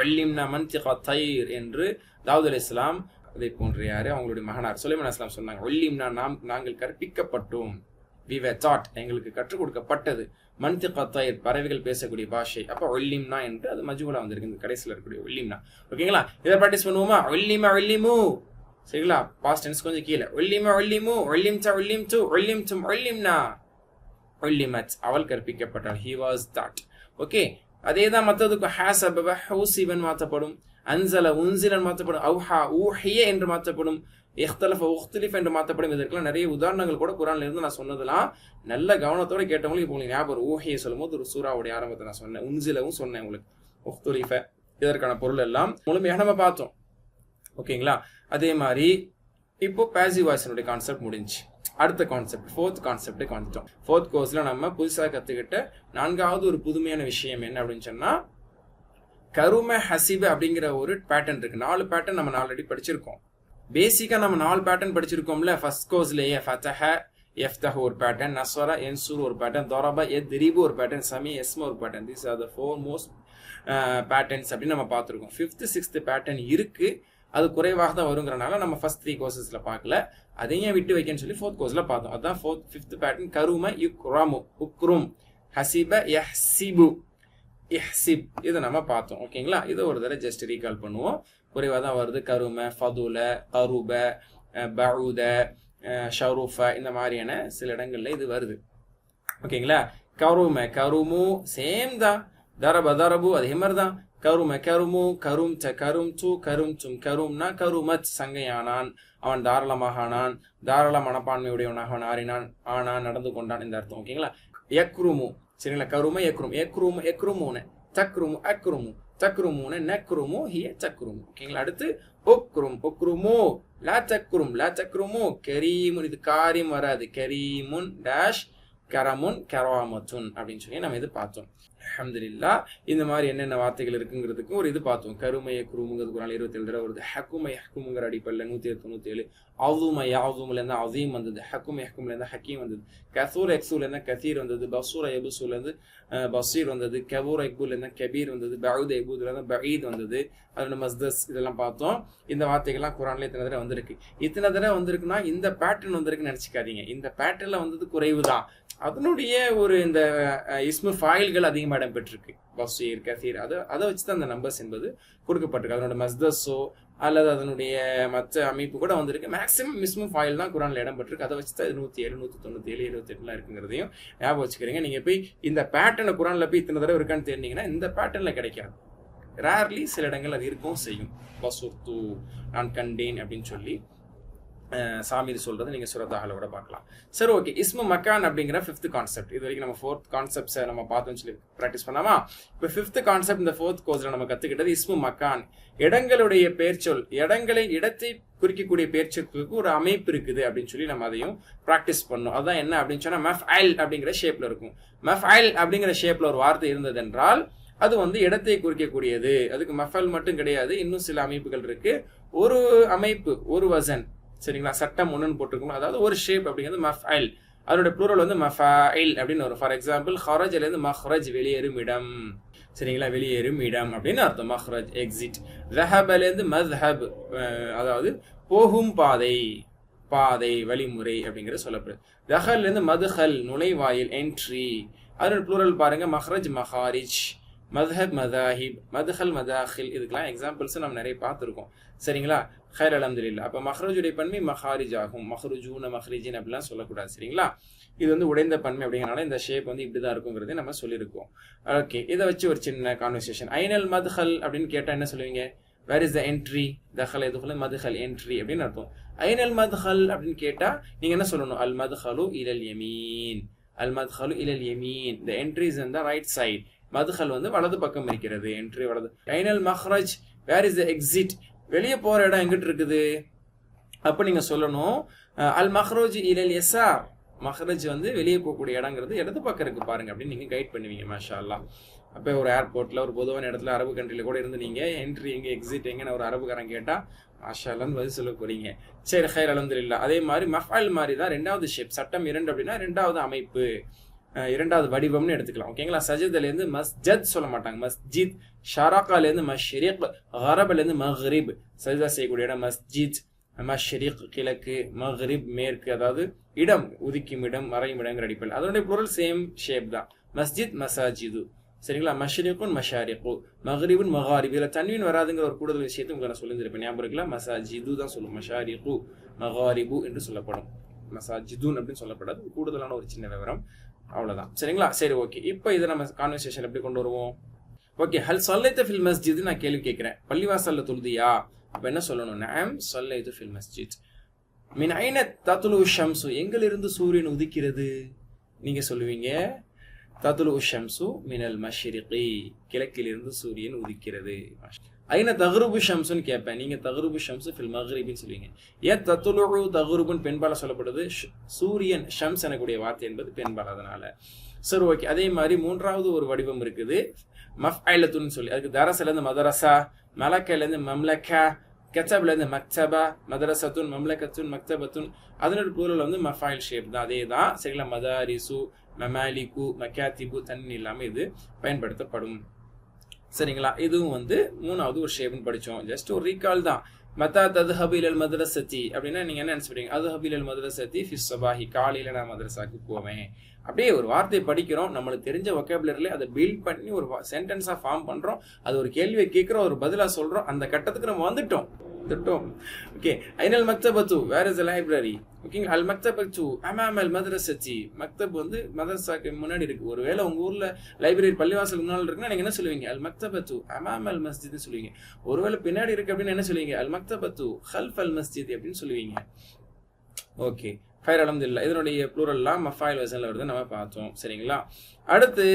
உல்லிம்னா மன்திக தைர் என்று தாவூத் அலைஹிஸ்ஸலாம், அதை போன்ற யாரு அவங்களுடைய மகனார் சுலைமான் அலைஹிஸ்ஸலாம் சொன்னாங்க. உல்லிம்னா நாங்கள் கற்பிக்கப்பட்டோம், வி வே தாட், எங்களுக்கு கற்றுக் கொடுக்கப்பட்டது. மன்திக் அத்தாயிர், பறவைகள் பேசக்கூடிய பாஷை. அப்போ ஒல்லிம்னா என்று அது மஜ்ஹூலா வந்திருக்கு, இந்த கடைசியில் இருக்கக்கூடிய ஒல்லிம்னா. ஓகேங்களா, இதை ப்ராக்டிஸ் பண்ணுவோமா? ஒல்லிமா ஒல்லிமு, சரிங்களா? பாஸ்ட் டென்ஸ் கொஞ்சம் கீழே. ஒல்லிமா ஒல்லிமு, ஒல்லிம்தா ஒல்லிம்து, ஒல்லிம்தும் ஒல்லிம்னா, ஒல்லிமத், அவள் கற்பிக்கப்பட்டாள். He was taught. ஓகே, அதே தான் மற்றதுக்கு ஹாசப ஹூசிவன் மாற்றப்படும், அன்சல உன்சிலன் மாற்றப்படும், அவுஹா ஊஹிய என்று மாற்றப்படும், இஹ்தலஃப உஹ்தலிஃப் என்று மாற்றப்படும். இதற்கெல்லாம் நிறைய உதாரணங்கள் கூட குரான்ல இருந்து நான் சொன்னதெல்லாம் நல்ல கவனத்தோட கேட்டவங்களுக்கு இப்போ உங்களுக்கு ஞாபகம். ஊஹிய சொல்லும் போது ஒரு சூறாவுடைய ஆரம்பத்தை நான் சொன்னேன், உன்சிலவும் சொன்னேன் உங்களுக்கு, உஹ்தலிஃப, இதற்கான பொருள் எல்லாம் முழுமையாக நம்ம பார்த்தோம். ஓகேங்களா, அதே மாதிரி இப்போ பாசிவ் வாய்ஸினுடைய கான்செப்ட் முடிஞ்சு. அடுத்த கான்செப்ட், ஃபோர்த் கான்செப்டுக்கு வந்துட்டோம். ஃபோர்த் கோர்ஸ்ல நம்ம புதுசாக கற்றுக்கிட்ட 4வது ஒரு புதுமையான விஷயம் என்ன அப்படின்னு சொன்னா, கரும ஹசிப அப்படிங்கிற ஒரு பேட்டர்ன் இருக்கு. 4 பேட்டர்ன் நம்ம ஆல்ரெடி படிச்சிருக்கோம். பேசிக்கா நம்ம 4 பேட்டர்ன் படிச்சிருக்கோம்ல. ஃபர்ஸ்ட் கோர்ஸ்லயே ஃபதஹ யஃப்தஹ ஒரு பேட்டர்ன், நஸ்வர யன்சுரு ஒரு பேட்டர்ன், தரப யத்ரிபு ஒரு பேட்டர்ன், சமி யஸ்ம ஒரு pattern. These are the 4 most patterns அப்படின்னு நம்ம பார்த்துருக்கோம். 5th 6th பேட்டர்ன் இருக்கு, அது குறைவாக தான் வருங்கிறனால நம்ம ஃபர்ஸ்ட் 3 கோர்சஸ்ல பார்க்கல. அதையும் விட்டு வைக்கன்னு சொல்லி 4th கோர்ஸ்ல பார்த்தோம். அதான் 5th பேட்டர்ன். கரும யுக்ரமு, உக்ரும், ஹசிப யஹ்சிபு, இஹ்சிப், இதை நம்ம பார்த்தோம். ஓகேங்களா, இதை ஒரு தடவை ஜஸ்ட் ரீகால் பண்ணுவோம். குறைவாக தான் வருது. கரும, ஃபதுல, கருப, பவுத, ஷருஃப, இந்த மாதிரியான சில இடங்கள்ல இது வருது. ஓகேங்களா, கரும கருமு சேம் தான், தரப தரபு அதே மாதிரி தான். கரும கருமு, கரும் த கரும் து, கரும் தும் கரும்னா கருமத், சங்கையானான், அவன் தாராளமாக ஆனான், தாராள மனப்பான்மையுடையவனாக அவன் ஆனான், நடந்து கொண்டான், இந்த அர்த்தம். ஓகேங்களா, யக்ருமு, சரிங்களா, கரும யக்ரும், யக்ருமு யக்ருமுன, தக்ருமு அக்ருமு, தக்ருமுன நக்ருமு ஹிய தக்ருமு. ஓகேங்களா, அடுத்து உக்ரும், உக்ருமு, லா தக்ரும், லா தக்ருமு, கரீமுன், இது காரியம் வராது, கரீமுன் டேஷ் கரமுன் கராமத்துன் அப்படின்னு சொல்லி நம்ம இது பார்த்தோம். அல்ஹம்துலில்லாஹ். இந்த மாதிரி என்னென்ன வார்த்தைகள் இருக்குங்கிறதுக்கு ஒரு இது பார்த்தோம். கருமைய குருமுங்கிறது குரான் 27 தடவை வருது. ஹக்குமை ஹக்குமுங்கிற அடிப்படையில் 197. அவுமை யாவும்ல இருந்து அதீம் வந்தது. ஹக்குமை ஹக்கும்ல இருந்து ஹக்கீம் வந்தது. கசூர் எக்ஸூல இருந்து கசீர் வந்தது. பசூர எபுசூல இருந்து பசீர் வந்தது. கபூர் எக்பூல இருந்து கபீர் வந்தது. பவுத் எபூதுல இருந்து பஈத் வந்தது. அதோட மஸ்தஸ் இதெல்லாம் பார்த்தோம். இந்த வார்த்தைகள்லாம் குரான்ல இத்தனை தடவை வந்திருக்கு. இத்தனை தடவை வந்திருக்குன்னா இந்த பேட்டர்ன் வந்திருக்குன்னு நினைச்சுக்காதீங்க. இந்த பேட்டர்ன்ல வந்தது குறைவு தான். அதனுடைய ஒரு இந்த இஸ்மு ஃபாயில்கள் அதிகமாக இடம் பெற்றிருக்கு. பசீர் கசீர் அதை வச்சு தான் அந்த நம்பர்ஸ் என்பது கொடுக்கப்பட்டிருக்கு. அதனோட மஸ்தஸோ அல்லது அதனுடைய மற்ற அமைப்பு கூட வந்திருக்கு. மேக்ஸிமம் இஸ்மு ஃபாயில் தான் குரான்ல இடம் பெற்றிருக்கு. அதை வச்சு தான் 107, 197, 28 இருக்குங்கிறதையும் ஞாபகம் வச்சுக்கிறீங்க. நீங்க போய் இந்த பேட்டர்னை குரான்ல போய் இத்தனை தடவை இருக்கான்னு தெரிஞ்சீங்கன்னா இந்த பேட்டர்ன்ல கிடைக்காது. ரேர்லி சில இடங்கள் அது இருக்கவும் செய்யும். பசுர்த்து, நான் கண்டேன் அப்படின்னு சொல்லி சாமி சொல்றது நீங்க சூரத்தாஹ்ல கூட பார்க்கலாம். சரி, ஓகே. இஸ்மு மக்கான் அப்படிங்கிற 5th கான்செப்ட். இது வரைக்கும் நம்ம 4th கான்செப்ட்ஸை நம்ம பார்த்தோம்னு சொல்லி ப்ராக்டிஸ் பண்ணாமா. இப்போ 5th கான்செப்ட் இந்த 4th கோர்ஸ்ல நம்ம கத்துக்கிட்டது இஸ்மு மக்கான். இடங்களுடைய பெயர்ச்சொல், இடத்தை குறிக்கக்கூடிய பெயர்ச்சொல்லுக்கு ஒரு அமைப்பு இருக்குது அப்படின்னு சொல்லி நம்ம அதையும் ப்ராக்டிஸ் பண்ணோம். அதான் என்ன அப்படின்னு சொன்னா மஃஅல் அப்படிங்கிற ஷேப்ல இருக்கும். மஃஅல் அப்படிங்கிற ஷேப்ல ஒரு வார்த்தை இருந்தது என்றால் அது வந்து இடத்தை குறிக்கக்கூடியது. அதுக்கு மஃஅல் மட்டும் கிடையாது, இன்னும் சில அமைப்புகள் இருக்கு. ஒரு அமைப்பு, ஒரு வசன், சரிங்களா, சட்டம் ஒண்ணுன்னு போட்டிருக்கோம். அதாவது ஒரு ஷேப் அப்படிங்கிறது மஃஅல். அதனுடைய ப்ளூரல் வந்து மஃபாயில் அப்படின்னு வரும். ஃபார் எக்ஸாம்பிள் ஹரஜ்ல இருந்து மஹ்ரஜ், வெளியேறும் இடம், சரிங்களா, வெளியேறும் இடம் அப்படின்னு அர்த்தம். மஹ்ரஜ் எக்ஸிட். ذهبல இருந்து மذهب, அதாவது போகும் பாதை, பாதை வழிமுறை அப்படிங்கிறது சொல்லப்படுது. தஹல்ல இருந்து மதுஹல், நுழைவாயில், என்ட்ரி. அதனுடைய ப்ளூரல் பாருங்க, மஹ்ரஜ் மஹாரிஜ், மذهب மதாஹிப், மதுஹல் மதாஹில். இதுக்கெல்லாம் எக்ஸாம்பிள்ஸ் நம்ம நிறைய பார்த்துருக்கோம். சரிங்களா, ஹைர் அல்ஹம்துலில்லாஹ். அப்போ மஹ்ரஜுடைய பன்மை மஹாரிஜ் ஆகும். மஹ்ருஜூன மஹ்ரிஜின் அப்படிலாம் சொல்லக்கூடாது. சரிங்களா, இது வந்து உடைந்த பன்மை அப்படிங்கிறனால இந்த ஷேப் வந்து இப்படிதான் இருக்குங்கிறதே நம்ம சொல்லியிருக்கோம். ஓகே, இதை வச்சு ஒரு சின்ன கான்வர்சேஷன். ஐனல் மதுஹல் அப்படின்னு கேட்டால் என்ன சொல்லுவீங்க? Where is the entry? தஹல் எதுஹல் மதுஹல், என்ட்ரி அப்படின்னு அர்த்தம். ஐனல் மதுஹல் அப்படின்னு கேட்டால் நீங்கள் என்ன சொல்லணும்? அல் மதுஹலு இலல் யமீன், அல் மதுஹலு இலல் யமீன். The entry is on the right side. மதுஹல் வந்து வலது பக்கம் இருக்கிறது, என்ட்ரி வலது. ஐனல் மஹ்ரஜ், வேர் இஸ் த எக்ஸிட்? வெளியே போற இடம் எங்கிட்டு இருக்குது? அப்ப நீங்க சொல்லணும் அல் மஹ்ரஜ் இலல் யஸார். மஹ்ரஜ் வந்து வெளியே போகக்கூடிய இடங்கிறது இடது பக்கம் இருக்கு பாருங்க அப்படின்னு நீங்க கைட் பண்ணுவீங்க. மாஷா அல்லாஹ். அப்போ ஒரு ஏர்போர்ட்ல ஒரு பொதுவான இடத்துல அரபு கண்ட்ரில கூட இருந்து நீங்க என்ட்ரி எங்க எக்ஸிட் எங்கன்னு ஒரு அரபுக்காரன் கேட்டா மாஷா அல்லாஹ்னு பதில் சொல்ல போறீங்க. சரி, ஹைர் அல்ஹம்துலில்லாஹ். அதே மாதிரி மஃஅல் மாதிரி தான் 2வது ஷேப். சட்டம் 2 அப்படின்னா 2வது அமைப்பு, 2வது வடிவம்னு எடுத்துக்கலாம். ஓகேங்களா, சஜித்ல இருந்து மஸ்ஜத் சொல்ல மாட்டாங்க, மஸ்ஜித். ஷரகால இருந்து மஷ்ரிக், கரபல இருந்து மக்ரிப். சஜிதா செய்யக்கூடிய இடம் மஸ்ஜித். மஷ்ரிக் கிழக்கு, மக்ரிப் மேற்கு, அதாவது இடம், உதிக்கும் இடம், மறையும் இடங்கிற அடிப்படையில். அதனுடைய பொருள் சேம் ஷேப் தான். மஸ்ஜித் மசாஜிது, சரிங்களா? மஷ்ரிகுன் மஷாரிகு, மக்ரிபுன் மகாரிப். இதில் தன்வீன் வராதுங்கிற ஒரு கூடுதல் விஷயத்தை உங்களுக்கு நான் சொல்லியிருப்பேன், ஞாபகம் இருக்குல்ல? மசாஜிது தான் சொல்லும், மஷாரிகு மகாரிபு என்று சொல்லப்படும். மசாஜிதுன் அப்படின்னு சொல்லப்படாது. கூடுதலான ஒரு சின்ன விவரம், அவ்வளவுதான். சரிங்களா? சரி, ஓகே. இப்போ இதை நம்ம கான்வர்சேஷன் எப்படி கொண்டு வருவோம்? ஓகே, ஹல் ஸல்லைத ஃபில் மஸ்ஜித், நான் கேள்வி கேட்கிறேன். பள்ளிவாசல்ல தொழுதியா? அப்ப என்ன சொல்லணும்? நஅம் ஸல்லைது ஃபில் மஸ்ஜித். மின் ஐன தத்லு ஷம்சு, எங்கிலிருந்து சூரியன் உதிக்கிறது? நீங்க சொல்லுவீங்க தத்லு ஷம்சு மினல் மஷ்ரிகி, கிழக்கிலிருந்து சூரியன் உதிக்கிறது. ஐன தக்ருபு ஷம்சுன்னு கேட்பேன். நீங்க தக்ருபு ஷம்சு ஃபில் மக்ரிபின்னு சொல்லுவீங்க. ஏன் தத்லுஉ தக்ருபுன்னு பெண்பால சொல்லப்படுது? சூரியன் ஷம்ஸ் எனக்கூடிய வார்த்தை என்பது பெண்பால், அதனால. சரி, ஓகே. அதே மாதிரி மூன்றாவது ஒரு வடிவம் இருக்குது, மஃஅலத்துன்னு சொல்லி. அதுக்கு தரஸ்ல இருந்து மதரசா, மலக்கல இருந்து மம்லக்கா, கெச்சப்ல இருந்து மக்தபா, மதரசத்துன் மம்லக்கத்துன் மக்தபத்துன். அதனோட ப்ளூரல் வந்து மஃபாயில் ஷேப் தான், அதே தான். சரிங்களா? மதாரிசு, மமாலிகு, மக்காத்திபு, தண்ணி இல்லாம இது பயன்படுத்தப்படும். சரிங்களா? இதுவும் வந்து மூணாவது ஒரு ஷேப்னு படிச்சோம். ஜஸ்ட் ஒரு ரீகால் தான். மத்தா தத்ஹபு இலல் மதரசதி அப்படின்னா நீங்க என்ன நினைச்சுப்பீங்க? அதுஹபு இலல் மதரசதி ஃபி ஸபாஹி, காலையில நான் மதரசாக்கு போவேன். அப்படியே ஒரு வார்த்தை படிக்கிறோம், நம்மளுக்கு தெரிஞ்ச வொக்காபுலரியில அதை பில்ட் பண்ணி ஒரு சென்டென்ஸா ஃபார்ம் பண்றோம், அது ஒரு கேள்வியை கேட்கிறோம், ஒரு பதிலா சொல்றோம். அந்த கட்டத்துக்கு நம்ம வந்துட்டோம். ஓகே. ஐனல் மக்தபத்து, வேர் இஸ் தி லைப்ரரி? ஓகேங்களா? அல் மக்தபத்து அமாம் அல் மதரசதி, மக்தப் வந்து மதரசாக்கு முன்னாடி இருக்கு. ஒருவேளை உங்க ஊர்ல லைப்ரரி பள்ளிவாசல் முன்னாடி இருக்குன்னா நீங்க என்ன சொல்லுவீங்க? அல் மக்தபத்து அமாம் அல் மஸ்ஜித் சொல்லுவீங்க. ஒருவேளை பின்னாடி இருக்கு அப்படின்னு என்ன சொல்லுவீங்க? அல் மக்தபத்து ஹல்ஃப் அல் மஸ்ஜித் அப்படின்னு சொல்லுவீங்க. ஓகே, ஃபைர் அல்ஹம்துலில்லாஹ். இதனுடைய ப்ளூரல்லாம் மஃபாயில் வசன்ல வருது, நம்ம பார்த்தோம். சரிங்களா? அடுத்து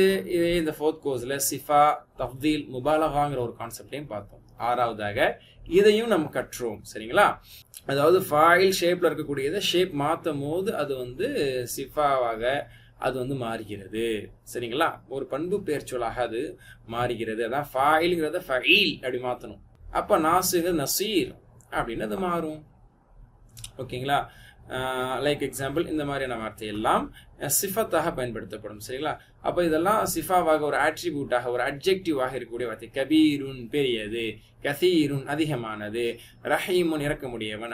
இந்த ஃபோர்த் கோர்ஸ்ல சிஃபா, தஃதீல், முபாலகாங்கிற ஒரு கான்செப்டையும் பார்த்தோம். ஆறாவதாக இதையும் நம்ம கற்றோம். சரிங்களா? அதாவது ஃபாயில் ஷேப்ல இருக்கக்கூடியதை ஷேப் மாற்றும் போது அது வந்து சிஃபாவாக அது வந்து மாறுகிறது. சரிங்களா? ஒரு பண்பு பெயர் சொல்லாக அது மாறுகிறது. அதான் ஃபாயில்ங்கிறத ஃபஈல் அப்படி மாற்றணும். அப்போ நாசுங்க நசீர் அப்படின்னு அது மாறும். ஓகேங்களா? லைக் எக்ஸாம்பிள், இந்த மாதிரியான வார்த்தை எல்லாம் சிஃபத்தாக பயன்படுத்தப்படும். சரிங்களா? அப்போ இதெல்லாம் சிஃபாவாக, ஒரு ஆட்ரிபியூட்டாக, ஒரு அட்ஜெக்டிவாக இருக்கக்கூடிய வார்த்தை. கபீருன் பெரியது, கசீருன் அதிகமானது, ரஹீமுன் இறக்கமுடையவன்,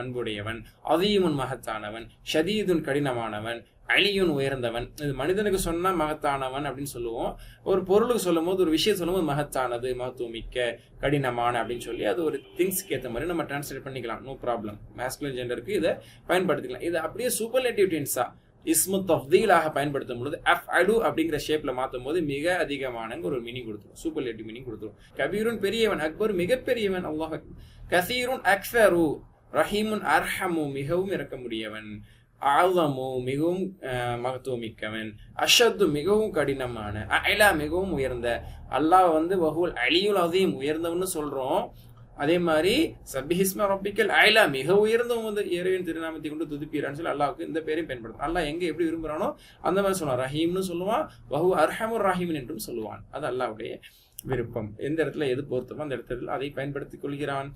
அன்புடையவன், அதீமுன் மகத்தானவன், ஷதீதுன் கடினமானவன், அலியுன் உயர்ந்தவன். இது மனிதனுக்கு சொன்னா மகத்தானவன் அப்படின்னு சொல்லுவோம். ஒரு பொருளுக்கு சொல்லும் போது, ஒரு விஷயம் சொல்லும் போது மகத்தானது, மகத்துவமிக்க, கடினமான அப்படின்னு சொல்லி அது ஒரு திங்ஸ்க்கு ஏற்ற மாதிரி நம்ம டிரான்ஸ்லேட் பண்ணிக்கலாம். No problem. மாஸ்குலின் ஜெண்டருக்கு இதை பயன்படுத்திக்கலாம். இது அப்படியே சூப்பர்லேட்டிவ் டென்ஸா இஸ்மு தஃதீலாக பயன்படுத்தும் பொழுது அஃஅலு அப்படிங்கிற ஷேப்ல மாற்றும் போது மிக அதிகமான ஒரு மீனிங் கொடுத்துரும், சூப்பர்லேட்டிவ் மீனிங் கொடுத்துரும். கபீருன் பெரியவன், அக்பர் மிகப்பெரியவன், அல்லாஹ் கசீருன் அக்ஸரு, ரஹீமுன் அர்ஹமு மிகவும் இறக்கமுடையவன், ஆலமு மிகவும் மகத்துவமிக்கவன், அஷத்து மிகவும் கடினமான, அலா மிகவும் உயர்ந்த. அல்லாஹ் வந்து வஹுல் அலியுல் அதீம் உயர்ந்தவன்னு சொல்றோம். அதே மாதிரி சபிஹிஸ்ம ரப்பிக்கல் அலா மிக உயர்ந்தவன் வந்து இறைவன் திருநாமத்தை கொண்டு துதிப்பீரான்னு சொல்லி அல்லாஹ்வுக்கு இந்த பேரையும் பயன்படுத்தும். அல்லாஹ் எங்க எப்படி விரும்புறானோ அந்த மாதிரி சொல்லுவான். ரஹீம்னு சொல்லுவான், வஹு அர்ஹமுர் ரஹீமின் என்றும் சொல்லுவான். அது அல்லாஹ்வுடைய விருப்பம். எந்த இடத்துல எது பொருத்தமோ அந்த இடத்துல அதை பயன்படுத்திக் கொள்கிறான்.